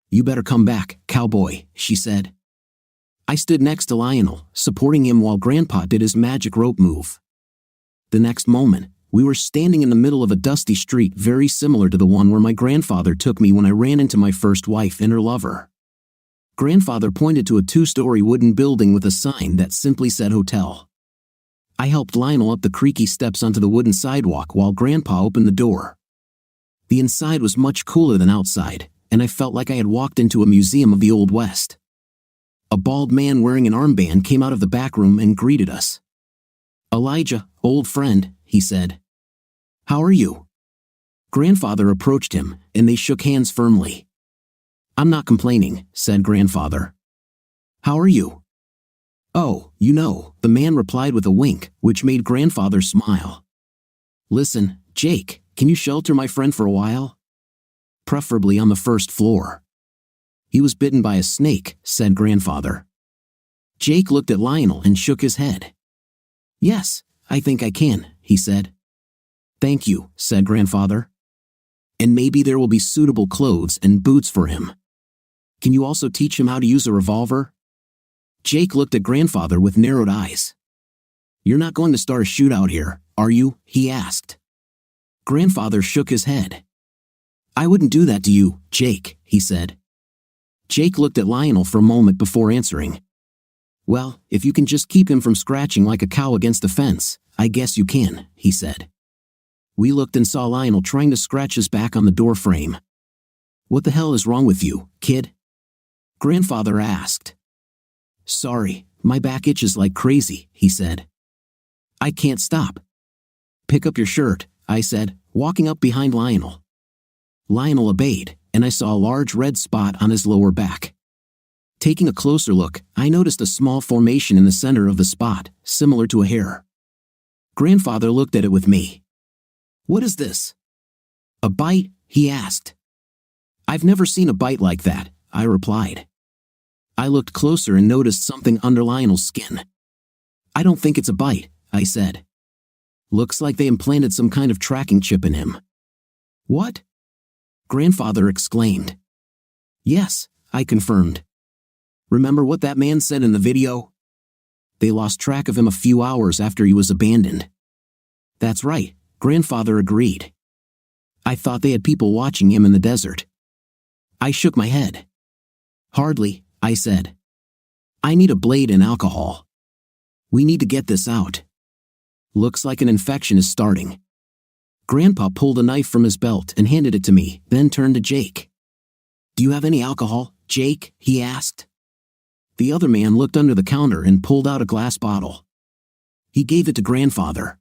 You better come back, cowboy, she said. I stood next to Lionel, supporting him while Grandpa did his magic rope move. The next moment, we were standing in the middle of a dusty street very similar to the one where my grandfather took me when I ran into my first wife and her lover. Grandfather pointed to a 2-story wooden building with a sign that simply said hotel. I helped Lionel up the creaky steps onto the wooden sidewalk while Grandpa opened the door. The inside was much cooler than outside, and I felt like I had walked into a museum of the Old West. A bald man wearing an armband came out of the back room and greeted us. "Elijah, old friend," he said. "How are you?" Grandfather approached him, and they shook hands firmly. "I'm not complaining," said Grandfather. "How are you?" "Oh, the man replied with a wink, which made Grandfather smile. "Listen, Jake, can you shelter my friend for a while? Preferably on the first floor." "He was bitten by a snake," said Grandfather. Jake looked at Lionel and shook his head. "Yes, I think I can," he said. "Thank you," said Grandfather. "And maybe there will be suitable clothes and boots for him. Can you also teach him how to use a revolver?" Jake looked at Grandfather with narrowed eyes. "You're not going to start a shootout here, are you?" he asked. Grandfather shook his head. "I wouldn't do that to you, Jake," he said. Jake looked at Lionel for a moment before answering. "Well, if you can just keep him from scratching like a cow against the fence, I guess you can," he said. We looked and saw Lionel trying to scratch his back on the door frame. "What the hell is wrong with you, kid?" Grandfather asked. "Sorry, my back itches like crazy," he said. "I can't stop." "Pick up your shirt," I said, walking up behind Lionel. Lionel obeyed, and I saw a large red spot on his lower back. Taking a closer look, I noticed a small formation in the center of the spot, similar to a hair. Grandfather looked at it with me. "What is this?" "A bite?" he asked. "I've never seen a bite like that," I replied. I looked closer and noticed something under Lionel's skin. "I don't think it's a bite," I said. "Looks like they implanted some kind of tracking chip in him." "What?" Grandfather exclaimed. "Yes," I confirmed. "Remember what that man said in the video? They lost track of him a few hours after he was abandoned." "That's right," Grandfather agreed. "I thought they had people watching him in the desert." I shook my head. "Hardly," I said. "I need a blade and alcohol. We need to get this out. Looks like an infection is starting." Grandpa pulled a knife from his belt and handed it to me, then turned to Jake. "Do you have any alcohol, Jake?" he asked. The other man looked under the counter and pulled out a glass bottle. He gave it to Grandfather.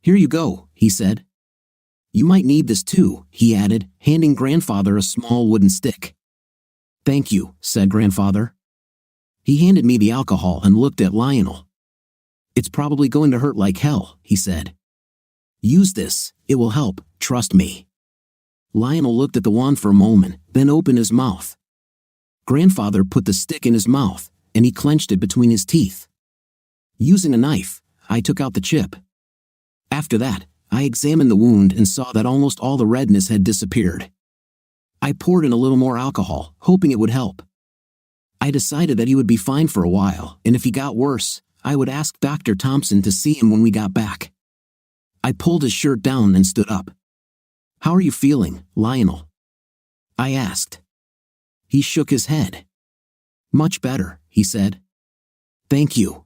"Here you go," he said. "You might need this too," he added, handing Grandfather a small wooden stick. "Thank you," said Grandfather. He handed me the alcohol and looked at Lionel. "It's probably going to hurt like hell," he said. "Use this, it will help, trust me." Lionel looked at the wand for a moment, then opened his mouth. Grandfather put the stick in his mouth, and he clenched it between his teeth. Using a knife, I took out the chip. After that, I examined the wound and saw that almost all the redness had disappeared. I poured in a little more alcohol, hoping it would help. I decided that he would be fine for a while, and if he got worse, I would ask Dr. Thompson to see him when we got back. I pulled his shirt down and stood up. "How are you feeling, Lionel?" I asked. He shook his head. "Much better," he said. "Thank you."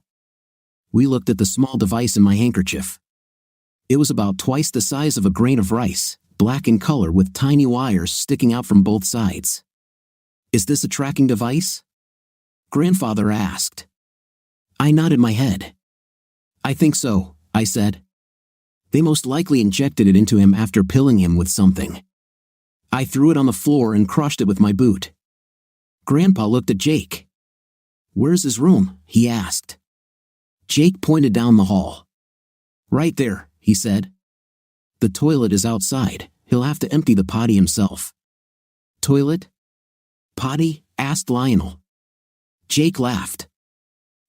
We looked at the small device in my handkerchief. It was about twice the size of a grain of rice, black in color with tiny wires sticking out from both sides. "Is this a tracking device?" Grandfather asked. I nodded my head. "I think so," I said. "They most likely injected it into him after pilling him with something." I threw it on the floor and crushed it with my boot. Grandpa looked at Jake. "Where's his room?" he asked. Jake pointed down the hall. "Right there," he said. "The toilet is outside. He'll have to empty the potty himself." "Toilet? Potty?" asked Lionel. Jake laughed.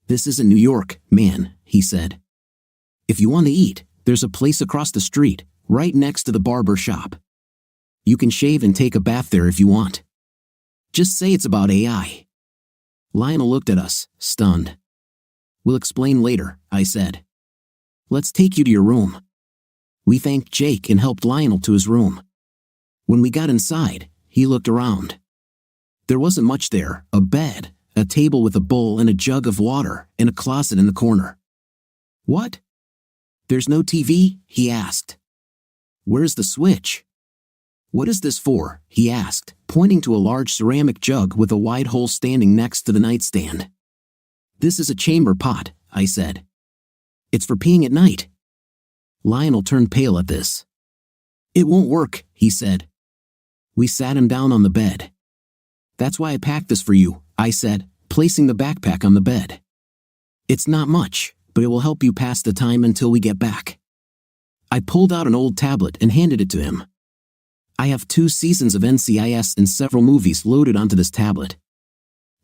"This isn't New York, man," he said. "If you want to eat, there's a place across the street, right next to the barber shop. You can shave and take a bath there if you want. Just say it's about AI." Lionel looked at us, stunned. "We'll explain later," I said. "Let's take you to your room." We thanked Jake and helped Lionel to his room. When we got inside, he looked around. There wasn't much there: a bed, a table with a bowl and a jug of water, and a closet in the corner. "What?" There's no TV? He asked. Where's the switch? What is this for? He asked, pointing to a large ceramic jug with a wide hole standing next to the nightstand. This is a chamber pot, I said. It's for peeing at night. Lionel turned pale at this. It won't work, he said. We sat him down on the bed. That's why I packed this for you, I said, placing the backpack on the bed. It's not much, but it will help you pass the time until we get back. I pulled out an old tablet and handed it to him. I have 2 seasons of NCIS and several movies loaded onto this tablet.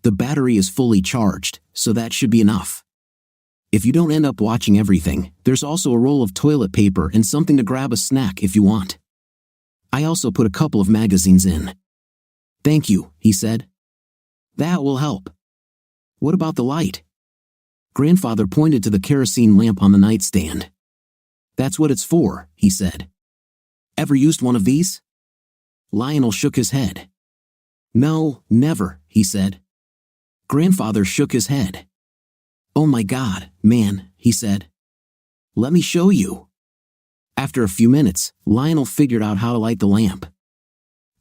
The battery is fully charged, so that should be enough. If you don't end up watching everything, there's also a roll of toilet paper and something to grab a snack if you want. I also put a couple of magazines in. Thank you, he said. That will help. What about the light? Grandfather pointed to the kerosene lamp on the nightstand. That's what it's for, he said. Ever used one of these? Lionel shook his head. No, never, he said. Grandfather shook his head. Oh my God, man, he said. Let me show you. After a few minutes, Lionel figured out how to light the lamp.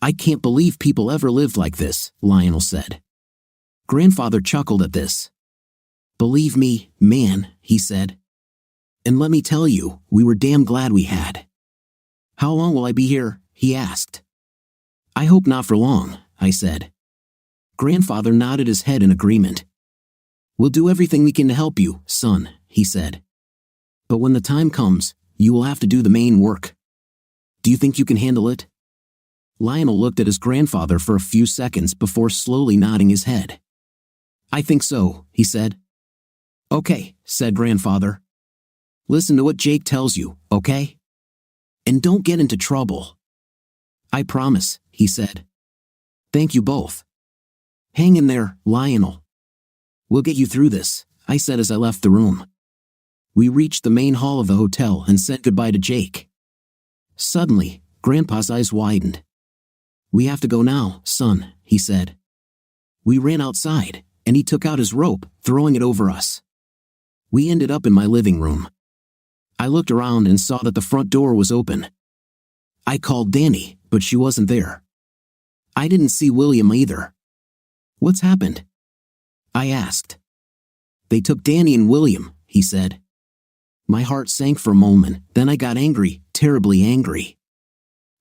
I can't believe people ever lived like this, Lionel said. Grandfather chuckled at this. Believe me, man, he said. And let me tell you, we were damn glad we had. How long will I be here? He asked. I hope not for long, I said. Grandfather nodded his head in agreement. We'll do everything we can to help you, son, he said. But when the time comes, you will have to do the main work. Do you think you can handle it? Lionel looked at his grandfather for a few seconds before slowly nodding his head. I think so, he said. Okay, said Grandfather. Listen to what Jake tells you, okay? And don't get into trouble. I promise, he said. Thank you both. Hang in there, Lionel. We'll get you through this, I said as I left the room. We reached the main hall of the hotel and said goodbye to Jake. Suddenly, Grandpa's eyes widened. We have to go now, son, he said. We ran outside, and he took out his rope, throwing it over us. We ended up in my living room. I looked around and saw that the front door was open. I called Danny, but she wasn't there. I didn't see William either. What's happened? I asked. They took Danny and William, he said. My heart sank for a moment, then I got angry, terribly angry.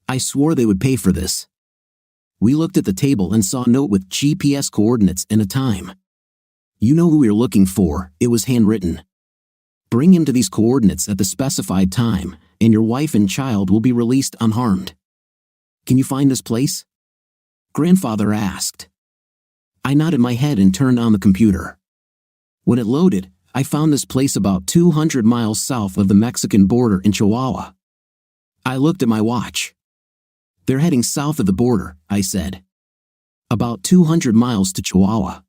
I swore they would pay for this. We looked at the table and saw a note with GPS coordinates and a time. You know who we are looking for, it was handwritten. Bring him to these coordinates at the specified time, and your wife and child will be released unharmed. Can you find this place? Grandfather asked. I nodded my head and turned on the computer. When it loaded, I found this place about 200 miles south of the Mexican border in Chihuahua. I looked at my watch. They're heading south of the border, I said. About 200 miles to Chihuahua.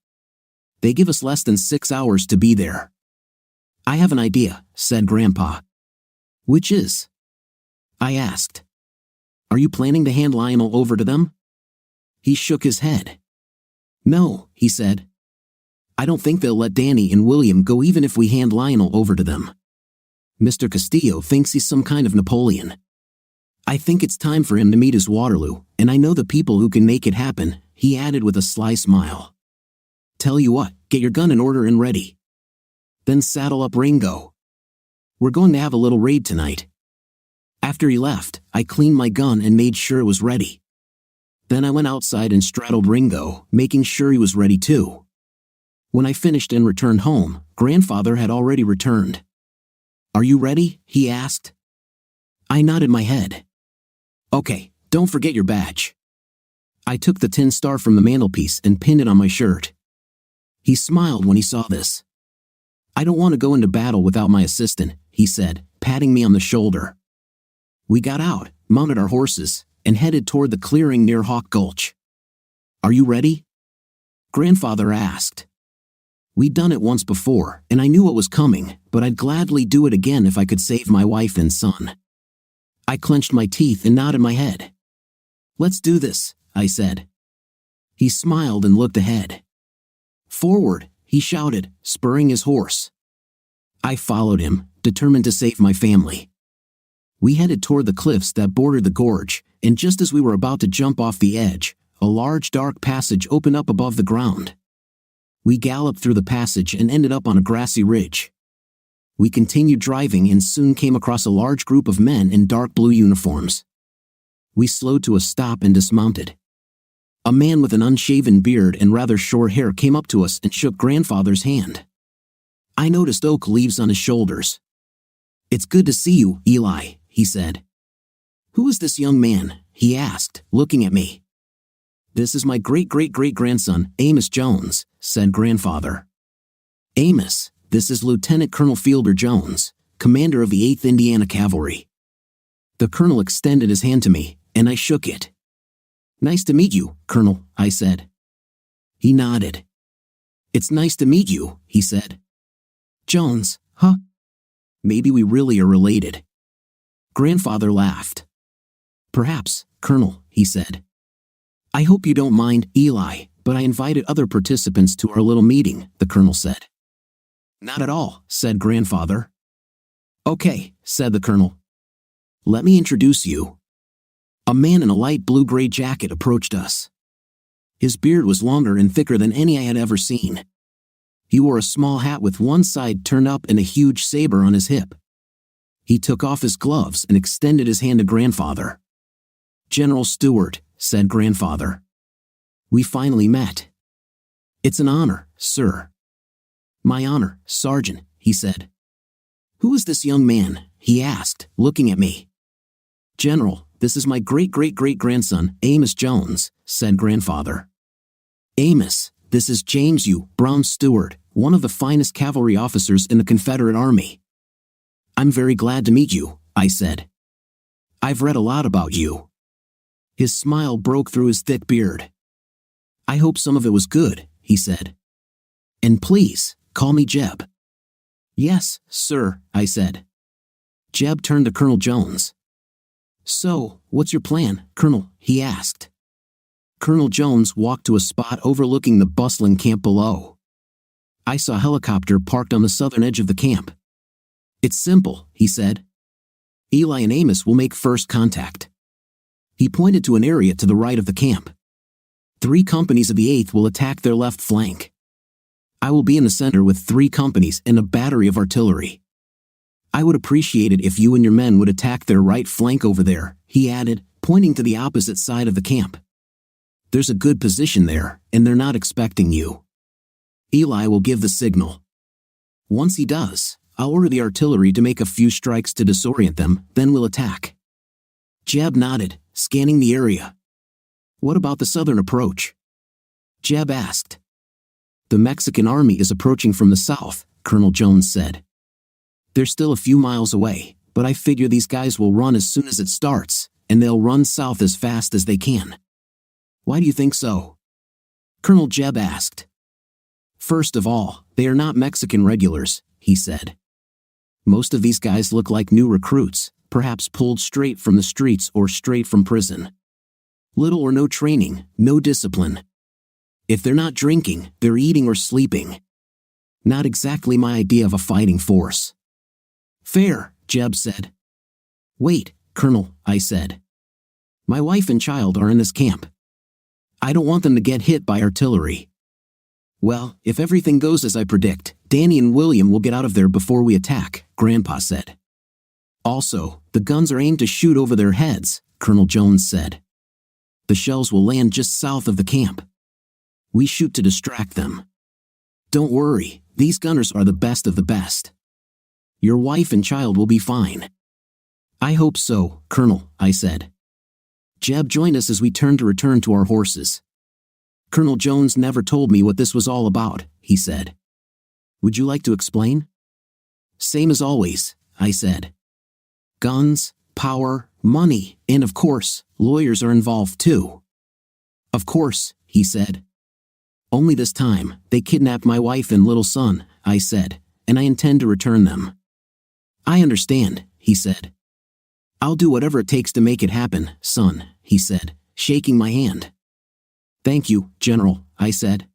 They give us less than 6 hours to be there. I have an idea, said Grandpa. Which is? I asked. Are you planning to hand Lionel over to them? He shook his head. No, he said. I don't think they'll let Danny and William go even if we hand Lionel over to them. Mr. Castillo thinks he's some kind of Napoleon. I think it's time for him to meet his Waterloo, and I know the people who can make it happen, he added with a sly smile. Tell you what, get your gun in order and ready. Then saddle up Ringo. We're going to have a little raid tonight. After he left, I cleaned my gun and made sure it was ready. Then I went outside and straddled Ringo, making sure he was ready too. When I finished and returned home, Grandfather had already returned. Are you ready? He asked. I nodded my head. Okay, don't forget your badge. I took the tin star from the mantelpiece and pinned it on my shirt. He smiled when he saw this. I don't want to go into battle without my assistant, he said, patting me on the shoulder. We got out, mounted our horses, and headed toward the clearing near Hawk Gulch. Are you ready? Grandfather asked. We'd done it once before, and I knew what was coming, but I'd gladly do it again if I could save my wife and son. I clenched my teeth and nodded my head. Let's do this, I said. He smiled and looked ahead. Forward, he shouted, spurring his horse. I followed him, determined to save my family. We headed toward the cliffs that bordered the gorge, and just as we were about to jump off the edge, a large dark passage opened up above the ground. We galloped through the passage and ended up on a grassy ridge. We continued driving and soon came across a large group of men in dark blue uniforms. We slowed to a stop and dismounted. A man with an unshaven beard and rather short hair came up to us and shook Grandfather's hand. I noticed oak leaves on his shoulders. "It's good to see you, Eli," he said. "Who is this young man?" he asked, looking at me. "This is my great-great-great-grandson, Amos Jones," said Grandfather. "Amos, this is Lieutenant Colonel Fielder Jones, commander of the 8th Indiana Cavalry." The colonel extended his hand to me, and I shook it. "Nice to meet you, Colonel," I said. He nodded. "It's nice to meet you," he said. "Jones, huh? Maybe we really are related." Grandfather laughed. "Perhaps, Colonel," he said. "I hope you don't mind, Eli, but I invited other participants to our little meeting," the colonel said. "Not at all," said Grandfather. "Okay," said the colonel. "Let me introduce you." A man in a light blue-gray jacket approached us. His beard was longer and thicker than any I had ever seen. He wore a small hat with one side turned up and a huge saber on his hip. He took off his gloves and extended his hand to Grandfather. "General Stewart," said Grandfather. "We finally met." "It's an honor, sir." "My honor, Sergeant," he said. "Who is this young man?" he asked, looking at me. "General, this is my great-great-great-grandson, Amos Jones," said Grandfather. "Amos, this is James U. Brown Stewart, one of the finest cavalry officers in the Confederate Army." "I'm very glad to meet you," I said. "I've read a lot about you." His smile broke through his thick beard. "I hope some of it was good," he said. "And please, call me Jeb." "Yes, sir," I said. Jeb turned to Colonel Jones. "So, what's your plan, Colonel?" he asked. Colonel Jones walked to a spot overlooking the bustling camp below. I saw a helicopter parked on the southern edge of the camp. "It's simple," he said. "Eli and Amos will make first contact." He pointed to an area to the right of the camp. 3 companies of the 8th will attack their left flank. I will be in the center with 3 companies and a battery of artillery. I would appreciate it if you and your men would attack their right flank over there, he added, pointing to the opposite side of the camp. There's a good position there, and they're not expecting you. Eli will give the signal. Once he does, I'll order the artillery to make a few strikes to disorient them, then we'll attack. Jeb nodded, scanning the area. "What about the southern approach?" Jeb asked. "The Mexican army is approaching from the south," Colonel Jones said. "They're still a few miles away, but I figure these guys will run as soon as it starts, and they'll run south as fast as they can." "Why do you think so?" Colonel Jeb asked. "First of all, they are not Mexican regulars," he said. "Most of these guys look like new recruits, perhaps pulled straight from the streets or straight from prison. Little or no training, no discipline. If they're not drinking, they're eating or sleeping. Not exactly my idea of a fighting force." "Fair," Jeb said. "Wait, Colonel," I said. "My wife and child are in this camp. I don't want them to get hit by artillery." "Well, if everything goes as I predict, Danny and William will get out of there before we attack," Grandpa said. "Also, the guns are aimed to shoot over their heads," Colonel Jones said. "The shells will land just south of the camp. We shoot to distract them. Don't worry, these gunners are the best of the best. Your wife and child will be fine." "I hope so, Colonel," I said. Jeb joined us as we turned to return to our horses. "Colonel Jones never told me what this was all about," he said. "Would you like to explain?" "Same as always," I said. "Guns, power, money, and of course, lawyers are involved too." "Of course," he said. "Only this time, they kidnapped my wife and little son," I said, "and I intend to return them." "I understand," he said. "I'll do whatever it takes to make it happen, son," he said, shaking my hand. "Thank you, General," I said.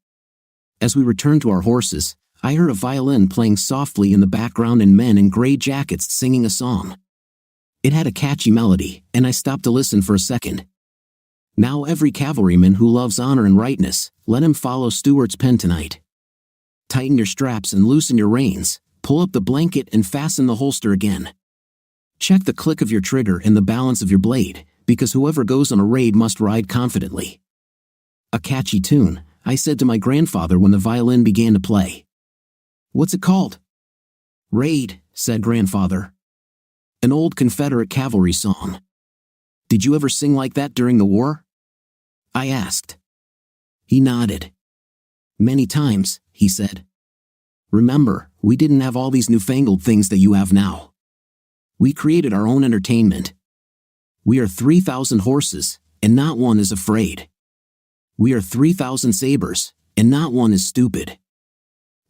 As we returned to our horses, I heard a violin playing softly in the background and men in gray jackets singing a song. It had a catchy melody, and I stopped to listen for a second. Now every cavalryman who loves honor and rightness, let him follow Stuart's pen tonight. Tighten your straps and loosen your reins, pull up the blanket and fasten the holster again. Check the click of your trigger and the balance of your blade, because whoever goes on a raid must ride confidently. A catchy tune, I said to my grandfather when the violin began to play. What's it called? Raid, said grandfather. An old Confederate cavalry song. Did you ever sing like that during the war? I asked. He nodded. Many times, he said. Remember, we didn't have all these newfangled things that you have now. We created our own entertainment. We are 3,000 horses, and not one is afraid. We are 3,000 sabers, and not one is stupid.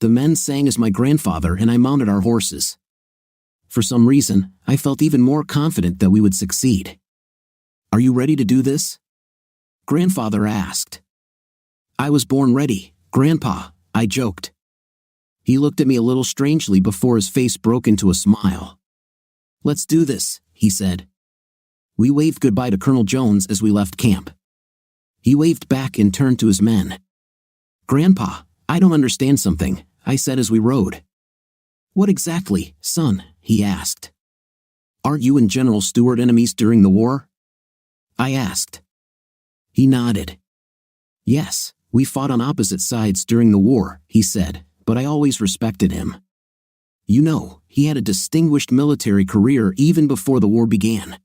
The men sang as my grandfather and I mounted our horses. For some reason, I felt even more confident that we would succeed. Are you ready to do this? Grandfather asked. I was born ready, Grandpa, I joked. He looked at me a little strangely before his face broke into a smile. Let's do this, he said. We waved goodbye to Colonel Jones as we left camp. He waved back and turned to his men. Grandpa, I don't understand something, I said as we rode. What exactly, son? He asked. Aren't you and General Stuart enemies during the war? I asked. He nodded. Yes, we fought on opposite sides during the war, he said, but I always respected him. You know, he had a distinguished military career even before the war began.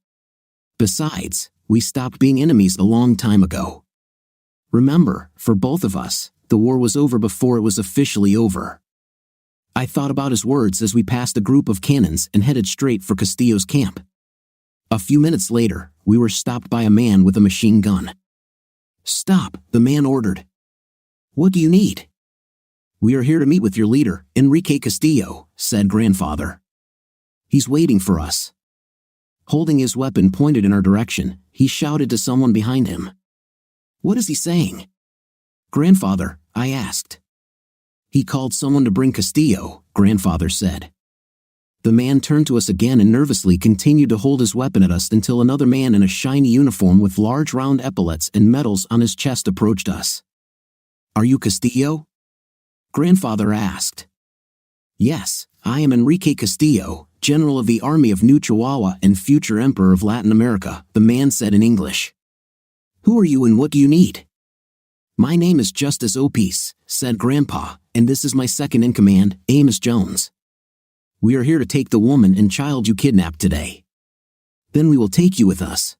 Besides, we stopped being enemies a long time ago. Remember, for both of us, the war was over before it was officially over. I thought about his words as we passed a group of cannons and headed straight for Castillo's camp. A few minutes later, we were stopped by a man with a machine gun. Stop, the man ordered. What do you need? We are here to meet with your leader, Enrique Castillo, said grandfather. He's waiting for us. Holding his weapon pointed in our direction, he shouted to someone behind him. What is he saying? Grandfather, I asked. He called someone to bring Castillo, grandfather said. The man turned to us again and nervously continued to hold his weapon at us until another man in a shiny uniform with large round epaulets and medals on his chest approached us. Are you Castillo? Grandfather asked. Yes, I am Enrique Castillo, General of the Army of New Chihuahua and future Emperor of Latin America, the man said in English. Who are you and what do you need? My name is Justice Opis, said Grandpa, and this is my second in command, Amos Jones. We are here to take the woman and child you kidnapped today. Then we will take you with us.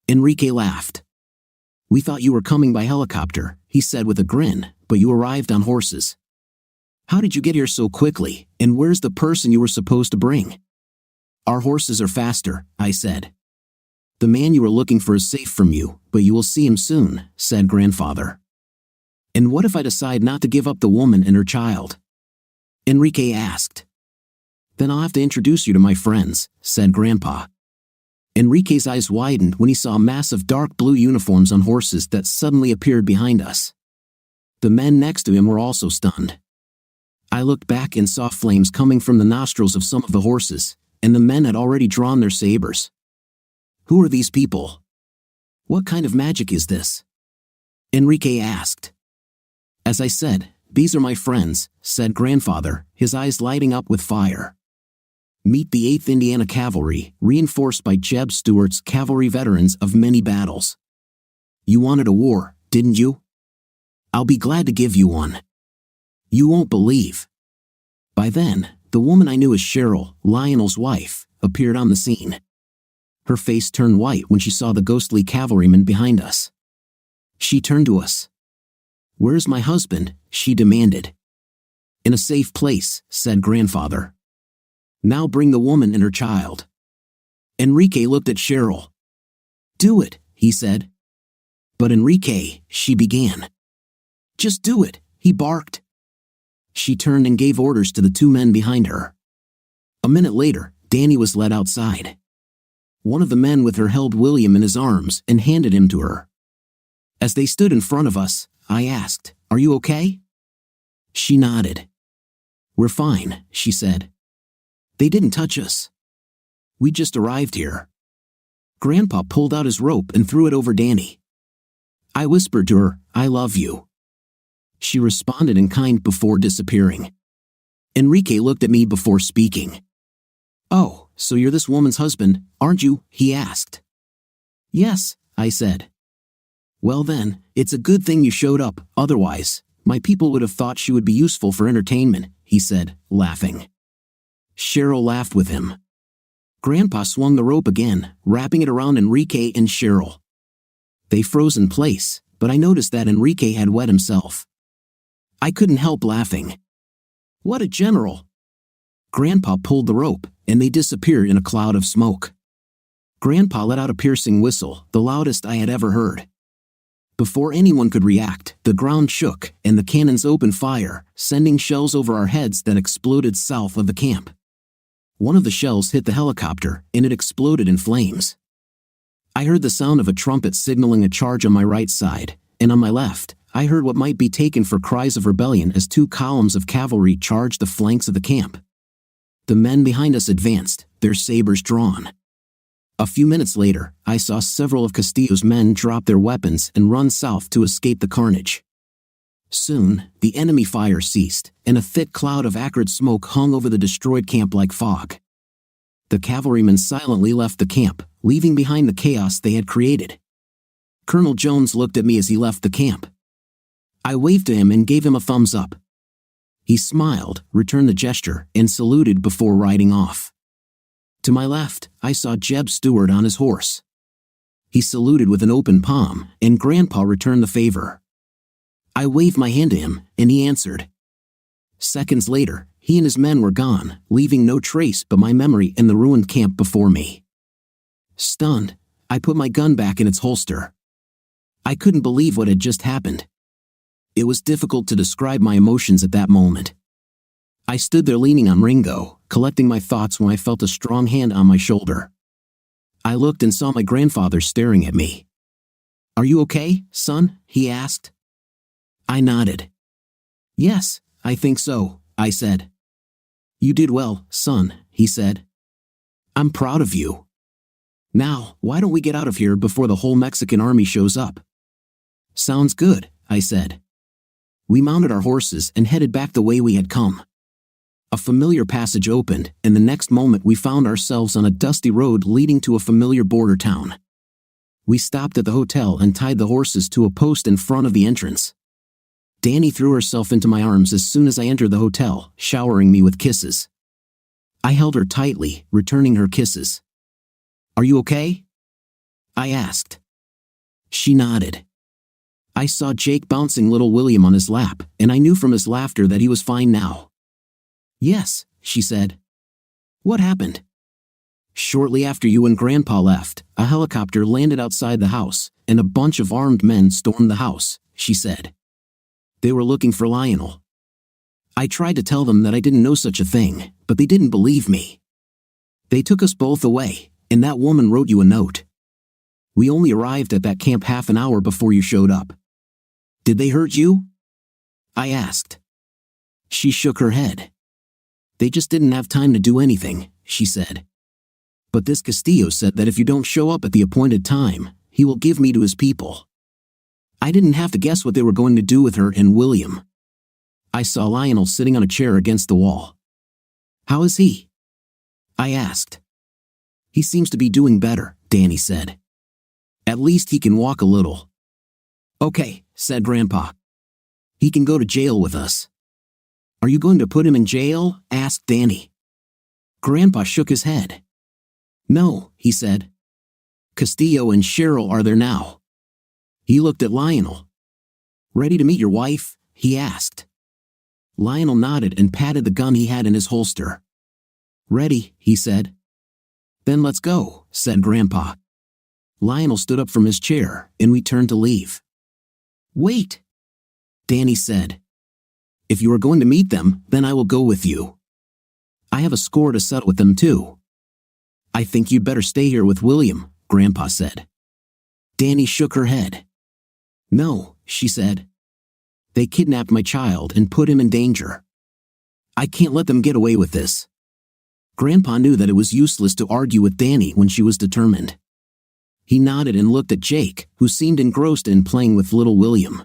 Enrique laughed. We thought you were coming by helicopter, he said with a grin, but you arrived on horses. How did you get here so quickly, and where's the person you were supposed to bring? Our horses are faster, I said. The man you were looking for is safe from you, but you will see him soon, said grandfather. And what if I decide not to give up the woman and her child? Enrique asked. Then I'll have to introduce you to my friends, said Grandpa. Enrique's eyes widened when he saw a mass of dark blue uniforms on horses that suddenly appeared behind us. The men next to him were also stunned. I looked back and saw flames coming from the nostrils of some of the horses, and the men had already drawn their sabers. Who are these people? What kind of magic is this? Enrique asked. As I said, these are my friends, said Grandfather, his eyes lighting up with fire. Meet the 8th Indiana Cavalry, reinforced by Jeb Stuart's cavalry veterans of many battles. You wanted a war, didn't you? I'll be glad to give you one. You won't believe. By then, the woman I knew as Cheryl, Lionel's wife, appeared on the scene. Her face turned white when she saw the ghostly cavalryman behind us. She turned to us. Where's my husband? She demanded. In a safe place, said Grandfather. Now bring the woman and her child. Enrique looked at Cheryl. Do it, he said. But Enrique, she began. Just do it, he barked. She turned and gave orders to the two men behind her. A minute later, Danny was led outside. One of the men with her held William in his arms and handed him to her. As they stood in front of us, I asked, Are you okay? She nodded. "We're fine," she said. "They didn't touch us. We just arrived here." Grandpa pulled out his rope and threw it over Danny. I whispered to her, "I love you." She responded in kind before disappearing. Enrique looked at me before speaking. "Oh, so you're this woman's husband, aren't you?" he asked. "Yes," I said. "Well then, it's a good thing you showed up, otherwise, my people would have thought she would be useful for entertainment," he said, laughing. Cheryl laughed with him. Grandpa swung the rope again, wrapping it around Enrique and Cheryl. They froze in place, but I noticed that Enrique had wet himself. I couldn't help laughing. "What a general!" Grandpa pulled the rope, and they disappeared in a cloud of smoke. Grandpa let out a piercing whistle, the loudest I had ever heard. Before anyone could react, the ground shook, and the cannons opened fire, sending shells over our heads that exploded south of the camp. One of the shells hit the helicopter, and it exploded in flames. I heard the sound of a trumpet signaling a charge on my right side, and on my left, I heard what might be taken for cries of rebellion as 2 columns of cavalry charged the flanks of the camp. The men behind us advanced, their sabers drawn. A few minutes later, I saw several of Castillo's men drop their weapons and run south to escape the carnage. Soon, the enemy fire ceased, and a thick cloud of acrid smoke hung over the destroyed camp like fog. The cavalrymen silently left the camp, leaving behind the chaos they had created. Colonel Jones looked at me as he left the camp. I waved to him and gave him a thumbs up. He smiled, returned the gesture, and saluted before riding off. To my left, I saw Jeb Stewart on his horse. He saluted with an open palm, and Grandpa returned the favor. I waved my hand to him, and he answered. Seconds later, he and his men were gone, leaving no trace but my memory in the ruined camp before me. Stunned, I put my gun back in its holster. I couldn't believe what had just happened. It was difficult to describe my emotions at that moment. I stood there leaning on Ringo, collecting my thoughts when I felt a strong hand on my shoulder. I looked and saw my grandfather staring at me. "Are you okay, son?" he asked. I nodded. "Yes, I think so," I said. "You did well, son," he said. "I'm proud of you. Now, why don't we get out of here before the whole Mexican army shows up?" "Sounds good," I said. We mounted our horses and headed back the way we had come. A familiar passage opened, and the next moment we found ourselves on a dusty road leading to a familiar border town. We stopped at the hotel and tied the horses to a post in front of the entrance. Danny threw herself into my arms as soon as I entered the hotel, showering me with kisses. I held her tightly, returning her kisses. "Are you okay?" I asked. She nodded. I saw Jake bouncing little William on his lap, and I knew from his laughter that he was fine now. "Yes," she said. "What happened?" "Shortly after you and Grandpa left, a helicopter landed outside the house, and a bunch of armed men stormed the house," she said. "They were looking for Lionel. I tried to tell them that I didn't know such a thing, but they didn't believe me. They took us both away, and that woman wrote you a note. We only arrived at that camp half an hour before you showed up." "Did they hurt you?" I asked. She shook her head. "They just didn't have time to do anything," she said. "But this Castillo said that if you don't show up at the appointed time, he will give me to his people." I didn't have to guess what they were going to do with her and William. I saw Lionel sitting on a chair against the wall. "How is he?" I asked. "He seems to be doing better," Danny said. "At least he can walk a little." "Okay," said Grandpa. "He can go to jail with us." "Are you going to put him in jail?" asked Danny. Grandpa shook his head. "No," he said. "Castillo and Cheryl are there now." He looked at Lionel. "Ready to meet your wife?" he asked. Lionel nodded and patted the gun he had in his holster. "Ready," he said. "Then let's go," said Grandpa. Lionel stood up from his chair, and we turned to leave. "Wait," Danny said. "If you are going to meet them, then I will go with you. I have a score to settle with them too." "I think you'd better stay here with William," Grandpa said. Danny shook her head. "No," she said. "They kidnapped my child and put him in danger." I can't let them get away with this." Grandpa knew that it was useless to argue with Danny when she was determined. He nodded and looked at Jake, who seemed engrossed in playing with little William.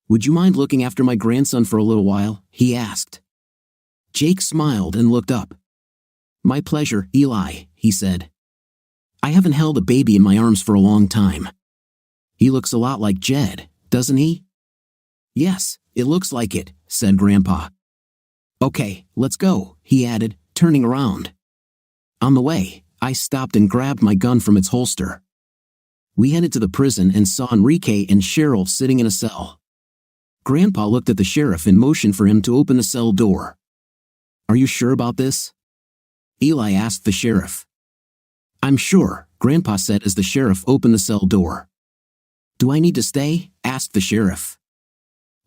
"Would you mind looking after my grandson for a little while?" he asked. Jake smiled and looked up. "My pleasure, Eli," he said. "I haven't held a baby in my arms for a long time." "He looks a lot like Jed, doesn't he?" "Yes, it looks like it," said Grandpa. "Okay, let's go," he added, turning around. On the way, I stopped and grabbed my gun from its holster. We headed to the prison and saw Enrique and Cheryl sitting in a cell. Grandpa looked at the sheriff and motioned for him to open the cell door. "Are you sure about this?" Eli asked the sheriff. "I'm sure," Grandpa said as the sheriff opened the cell door. "Do I need to stay?" asked the sheriff.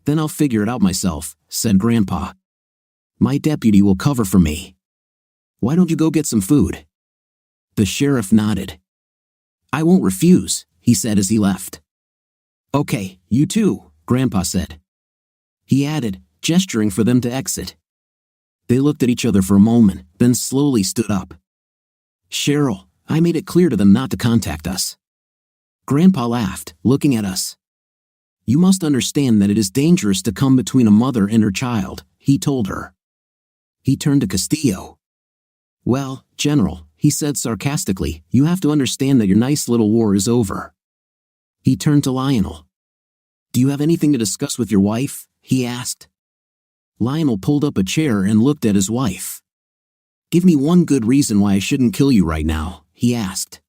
"Then I'll figure it out myself," said Grandpa. "My deputy will cover for me. Why don't you go get some food?" The sheriff nodded. "I won't refuse," he said as he left. "Okay, you too," Grandpa said. He added, gesturing for them to exit. They looked at each other for a moment, then slowly stood up. "Cheryl, I made it clear to them not to contact us." Grandpa laughed, looking at us. "You must understand that it is dangerous to come between a mother and her child," he told her. He turned to Castillo. "Well, General," he said sarcastically, "you have to understand that your nice little war is over." He turned to Lionel. "Do you have anything to discuss with your wife?" he asked. Lionel pulled up a chair and looked at his wife. "Give me one good reason why I shouldn't kill you right now," he asked.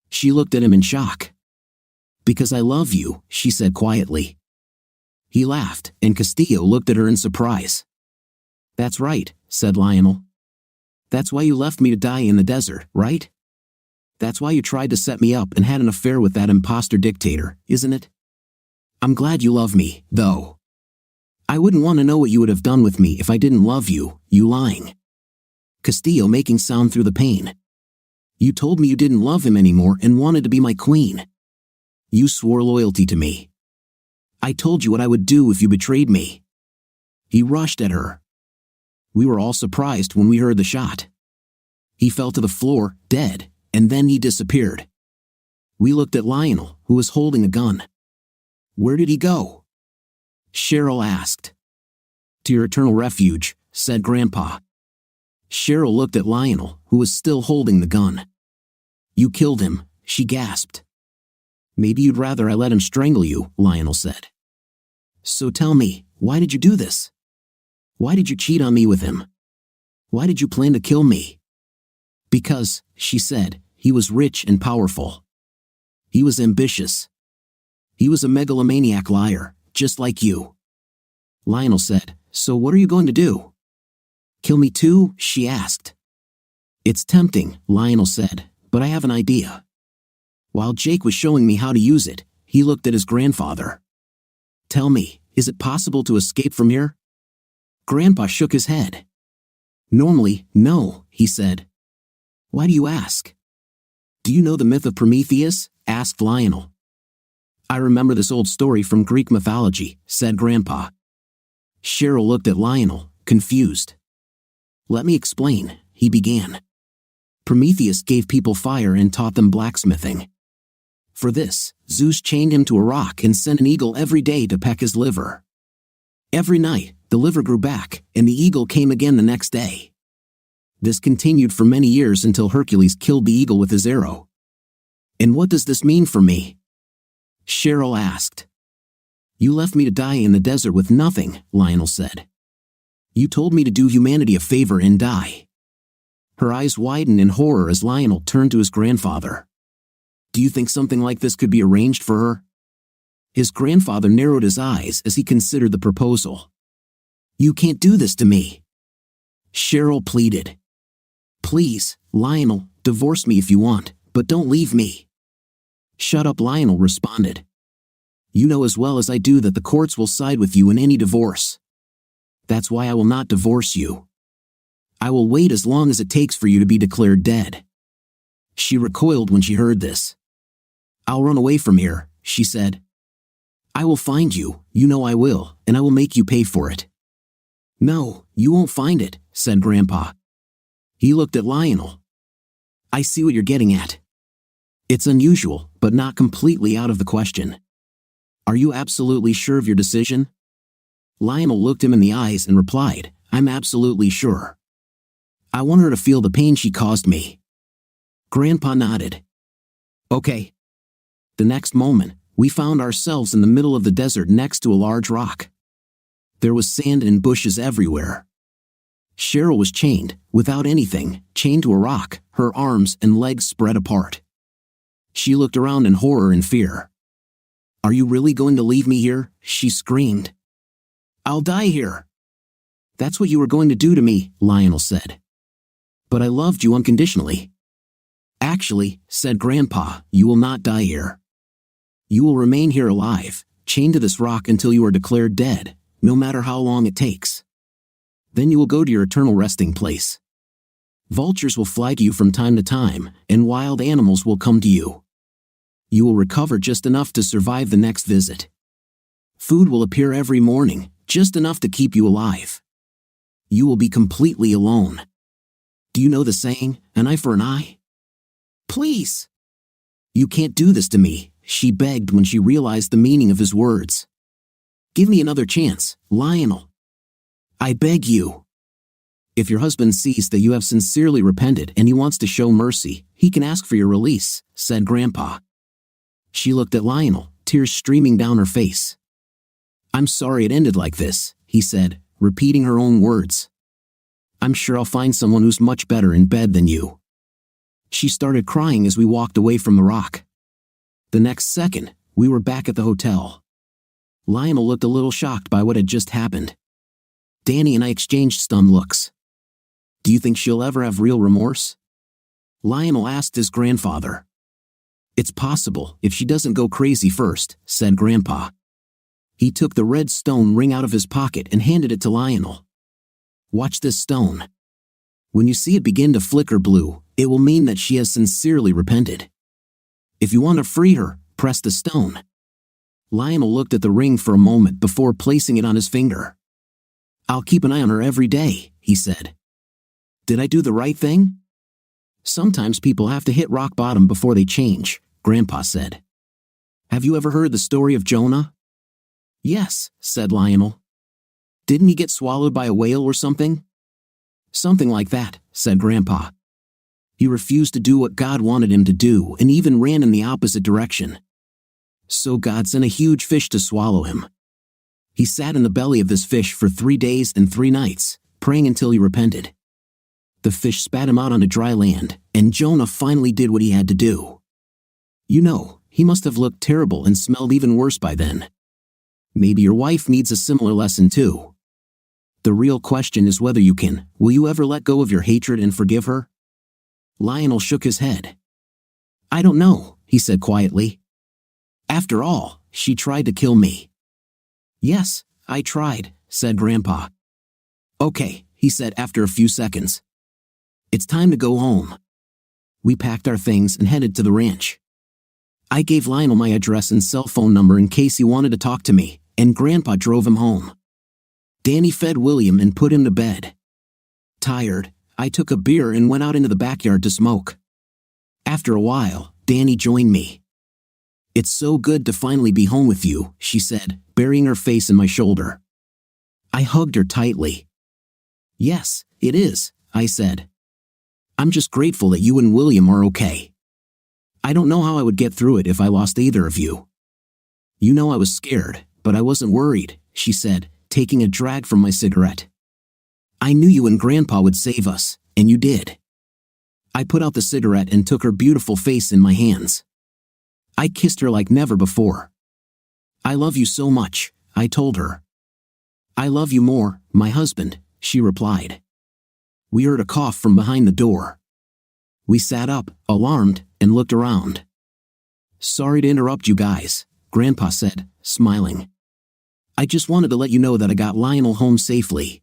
She looked at him in shock. "Because I love you," she said quietly. He laughed, and Castillo looked at her in surprise. "That's right," said Lionel. "That's why you left me to die in the desert, right? That's why you tried to set me up and had an affair with that imposter dictator, isn't it? I'm glad you love me, though. I wouldn't want to know what you would have done with me if I didn't love you, you lying." Castillo making sound through the pain. "You told me you didn't love him anymore and wanted to be my queen. You swore loyalty to me. I told you what I would do if you betrayed me." He rushed at her. We were all surprised when we heard the shot. He fell to the floor, dead, and then he disappeared. We looked at Lionel, who was holding a gun. "Where did he go?" Cheryl asked. "To your eternal refuge," said Grandpa. Cheryl looked at Lionel, who was still holding the gun. "You killed him," she gasped. "Maybe you'd rather I let him strangle you," Lionel said. "So tell me, why did you do this? Why did you cheat on me with him? Why did you plan to kill me?" "Because," she said, "he was rich and powerful. He was ambitious. He was a megalomaniac liar, just like you." Lionel said, "So what are you going to do? Kill me too?" she asked. "It's tempting," Lionel said, "but I have an idea." While Jake was showing me how to use it, he looked at his grandfather. "Tell me, is it possible to escape from here?" Grandpa shook his head. "Normally, no," he said. "Why do you ask?" "Do you know the myth of Prometheus?" asked Lionel. "I remember this old story from Greek mythology," said Grandpa. Cheryl looked at Lionel, confused. "Let me explain," he began. "Prometheus gave people fire and taught them blacksmithing. For this, Zeus chained him to a rock and sent an eagle every day to peck his liver. Every night, the liver grew back, and the eagle came again the next day. This continued for many years until Hercules killed the eagle with his arrow. And what does this mean for me?" Cheryl asked. "You left me to die in the desert with nothing," Lionel said. "You told me to do humanity a favor and die." Her eyes widened in horror as Lionel turned to his grandfather. "Do you think something like this could be arranged for her?" His grandfather narrowed his eyes as he considered the proposal. "You can't do this to me." Cheryl pleaded. "Please, Lionel, divorce me if you want, but don't leave me." "Shut up," Lionel responded. "You know as well as I do that the courts will side with you in any divorce. That's why I will not divorce you. I will wait as long as it takes for you to be declared dead." She recoiled when she heard this. "I'll run away from here," she said. "I will find you, you know I will, and I will make you pay for it." No, you won't find it, said Grandpa. He looked at Lionel. I see what you're getting at. It's unusual, but not completely out of the question. Are you absolutely sure of your decision? Lionel looked him in the eyes and replied, I'm absolutely sure. I want her to feel the pain she caused me. Grandpa nodded. Okay. The next moment, we found ourselves in the middle of the desert next to a large rock. There was sand and bushes everywhere. Cheryl was chained, without anything, chained to a rock, her arms and legs spread apart. She looked around in horror and fear. Are you really going to leave me here? She screamed. I'll die here. That's what you were going to do to me, Lionel said. But I loved you unconditionally. Actually, said Grandpa, you will not die here. You will remain here alive, chained to this rock until you are declared dead, no matter how long it takes. Then you will go to your eternal resting place. Vultures will fly to you from time to time, and wild animals will come to you. You will recover just enough to survive the next visit. Food will appear every morning, just enough to keep you alive. You will be completely alone. Do you know the saying, an eye for an eye? Please. You can't do this to me, she begged when she realized the meaning of his words. Give me another chance, Lionel. I beg you. If your husband sees that you have sincerely repented and he wants to show mercy, he can ask for your release, said Grandpa. She looked at Lionel, tears streaming down her face. I'm sorry it ended like this, he said, repeating her own words. I'm sure I'll find someone who's much better in bed than you. She started crying as we walked away from the rock. The next second, we were back at the hotel. Lionel looked a little shocked by what had just happened. Danny and I exchanged stunned looks. Do you think she'll ever have real remorse? Lionel asked his grandfather. It's possible if she doesn't go crazy first, said Grandpa. He took the red stone ring out of his pocket and handed it to Lionel. Watch this stone. When you see it begin to flicker blue, it will mean that she has sincerely repented. If you want to free her, press the stone. Lionel looked at the ring for a moment before placing it on his finger. I'll keep an eye on her every day, he said. Did I do the right thing? Sometimes people have to hit rock bottom before they change, Grandpa said. Have you ever heard the story of Jonah? Yes, said Lionel. Didn't he get swallowed by a whale or something? Something like that, said Grandpa. He refused to do what God wanted him to do and even ran in the opposite direction. So God sent a huge fish to swallow him. He sat in the belly of this fish for 3 days and 3 nights, praying until he repented. The fish spat him out onto dry land, and Jonah finally did what he had to do. You know, he must have looked terrible and smelled even worse by then. Maybe your wife needs a similar lesson too. The real question is whether you can. Will you ever let go of your hatred and forgive her? Lionel shook his head. I don't know, he said quietly. After all, she tried to kill me. Yes, I tried, said Grandpa. Okay, he said after a few seconds. It's time to go home. We packed our things and headed to the ranch. I gave Lionel my address and cell phone number in case he wanted to talk to me, and Grandpa drove him home. Danny fed William and put him to bed. Tired, I took a beer and went out into the backyard to smoke. After a while, Danny joined me. It's so good to finally be home with you, she said, burying her face in my shoulder. I hugged her tightly. Yes, it is, I said. I'm just grateful that you and William are okay. I don't know how I would get through it if I lost either of you. You know I was scared, but I wasn't worried, she said, taking a drag from my cigarette. I knew you and Grandpa would save us, and you did. I put out the cigarette and took her beautiful face in my hands. I kissed her like never before. I love you so much, I told her. I love you more, my husband, she replied. We heard a cough from behind the door. We sat up, alarmed, and looked around. Sorry to interrupt you guys, Grandpa said, smiling. I just wanted to let you know that I got Lionel home safely.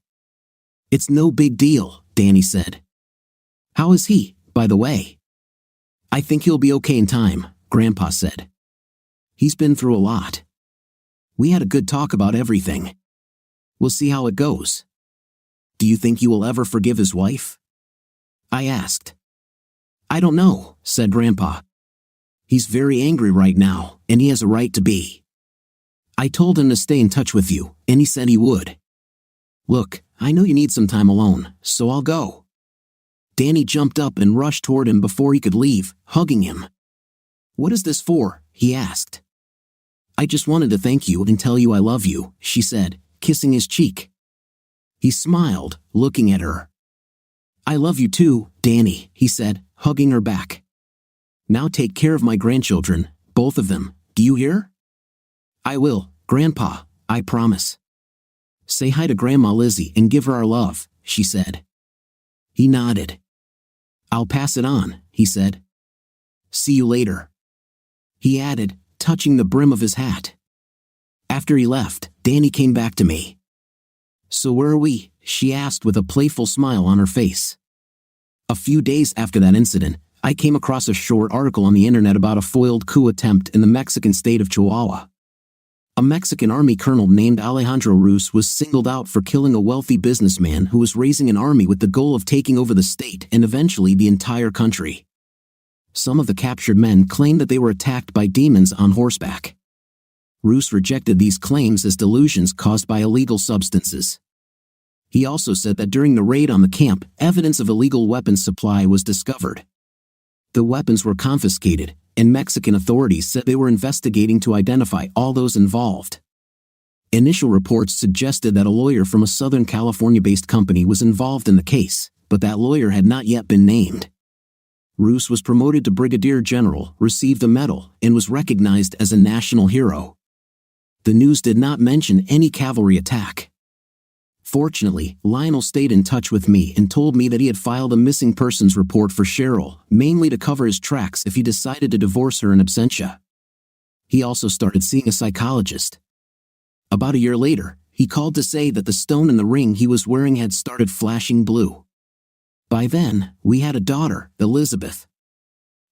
It's no big deal, Danny said. How is he, by the way? I think he'll be okay in time, Grandpa said. He's been through a lot. We had a good talk about everything. We'll see how it goes. Do you think you will ever forgive his wife? I asked. I don't know, said Grandpa. He's very angry right now, and he has a right to be. I told him to stay in touch with you, and he said he would. Look, I know you need some time alone, so I'll go. Danny jumped up and rushed toward him before he could leave, hugging him. What is this for? He asked. I just wanted to thank you and tell you I love you, she said, kissing his cheek. He smiled, looking at her. I love you too, Danny, he said, hugging her back. Now take care of my grandchildren, both of them, do you hear? I will, Grandpa, I promise. Say hi to Grandma Lizzie and give her our love, she said. He nodded. I'll pass it on, he said. See you later. He added, touching the brim of his hat. After he left, Danny came back to me. So where are we? She asked with a playful smile on her face. A few days after that incident, I came across a short article on the internet about a foiled coup attempt in the Mexican state of Chihuahua. A Mexican army colonel named Alejandro Ruz was singled out for killing a wealthy businessman who was raising an army with the goal of taking over the state and eventually the entire country. Some of the captured men claimed that they were attacked by demons on horseback. Ruz rejected these claims as delusions caused by illegal substances. He also said that during the raid on the camp, evidence of illegal weapons supply was discovered. The weapons were confiscated, and Mexican authorities said they were investigating to identify all those involved. Initial reports suggested that a lawyer from a Southern California-based company was involved in the case, but that lawyer had not yet been named. Ruz was promoted to brigadier general, received a medal, and was recognized as a national hero. The news did not mention any cavalry attack. Fortunately, Lionel stayed in touch with me and told me that he had filed a missing persons report for Cheryl, mainly to cover his tracks if he decided to divorce her in absentia. He also started seeing a psychologist. About a year later, he called to say that the stone in the ring he was wearing had started flashing blue. By then, we had a daughter, Elizabeth.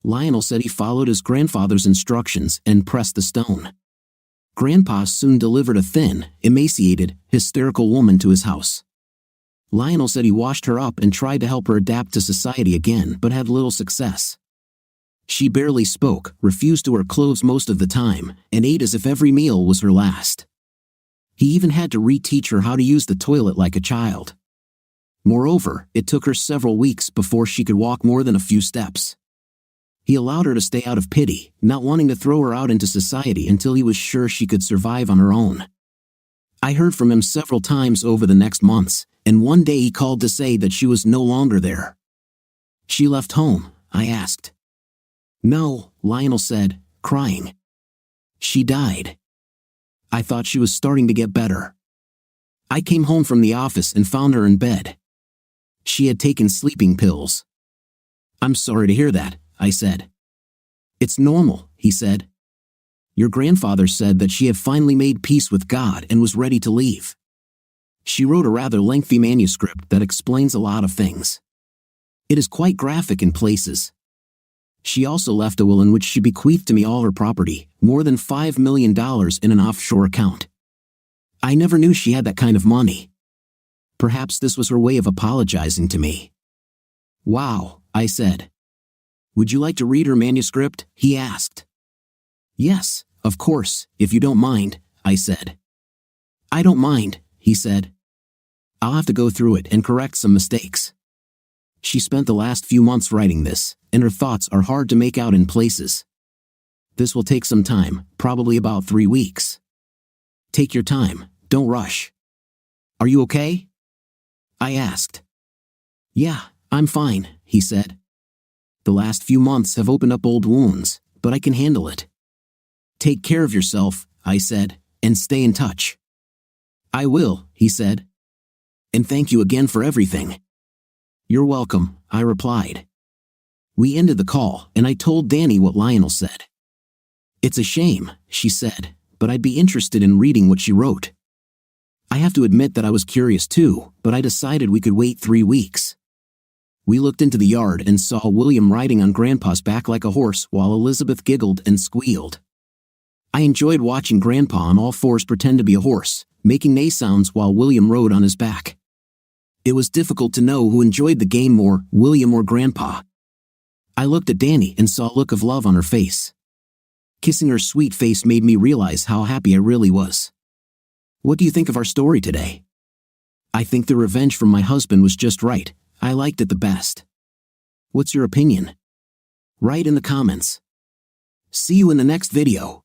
Lionel said he followed his grandfather's instructions and pressed the stone. Grandpa soon delivered a thin, emaciated, hysterical woman to his house. Lionel said he washed her up and tried to help her adapt to society again but had little success. She barely spoke, refused to wear clothes most of the time, and ate as if every meal was her last. He even had to reteach her how to use the toilet like a child. Moreover, it took her several weeks before she could walk more than a few steps. He allowed her to stay out of pity, not wanting to throw her out into society until he was sure she could survive on her own. I heard from him several times over the next months, and one day he called to say that she was no longer there. She left home, I asked. No, Lionel said, crying. She died. I thought she was starting to get better. I came home from the office and found her in bed. She had taken sleeping pills. I'm sorry to hear that, I said. It's normal, he said. Your grandfather said that she had finally made peace with God and was ready to leave. She wrote a rather lengthy manuscript that explains a lot of things. It is quite graphic in places. She also left a will in which she bequeathed to me all her property, more than $5 million in an offshore account. I never knew she had that kind of money. Perhaps this was her way of apologizing to me. Wow, I said. Would you like to read her manuscript? He asked. Yes, of course, if you don't mind, I said. I don't mind, he said. I'll have to go through it and correct some mistakes. She spent the last few months writing this, and her thoughts are hard to make out in places. This will take some time, probably about 3 weeks. Take your time, don't rush. Are you okay? I asked. Yeah, I'm fine, he said. The last few months have opened up old wounds, but I can handle it. Take care of yourself, I said, and stay in touch. I will, he said. And thank you again for everything. You're welcome, I replied. We ended the call, and I told Danny what Lionel said. It's a shame, she said, but I'd be interested in reading what she wrote. I have to admit that I was curious too, but I decided we could wait 3 weeks. We looked into the yard and saw William riding on Grandpa's back like a horse while Elizabeth giggled and squealed. I enjoyed watching Grandpa on all fours pretend to be a horse, making neigh sounds while William rode on his back. It was difficult to know who enjoyed the game more, William or Grandpa. I looked at Danny and saw a look of love on her face. Kissing her sweet face made me realize how happy I really was. What do you think of our story today? I think the revenge from my husband was just right. I liked it the best. What's your opinion? Write in the comments. See you in the next video.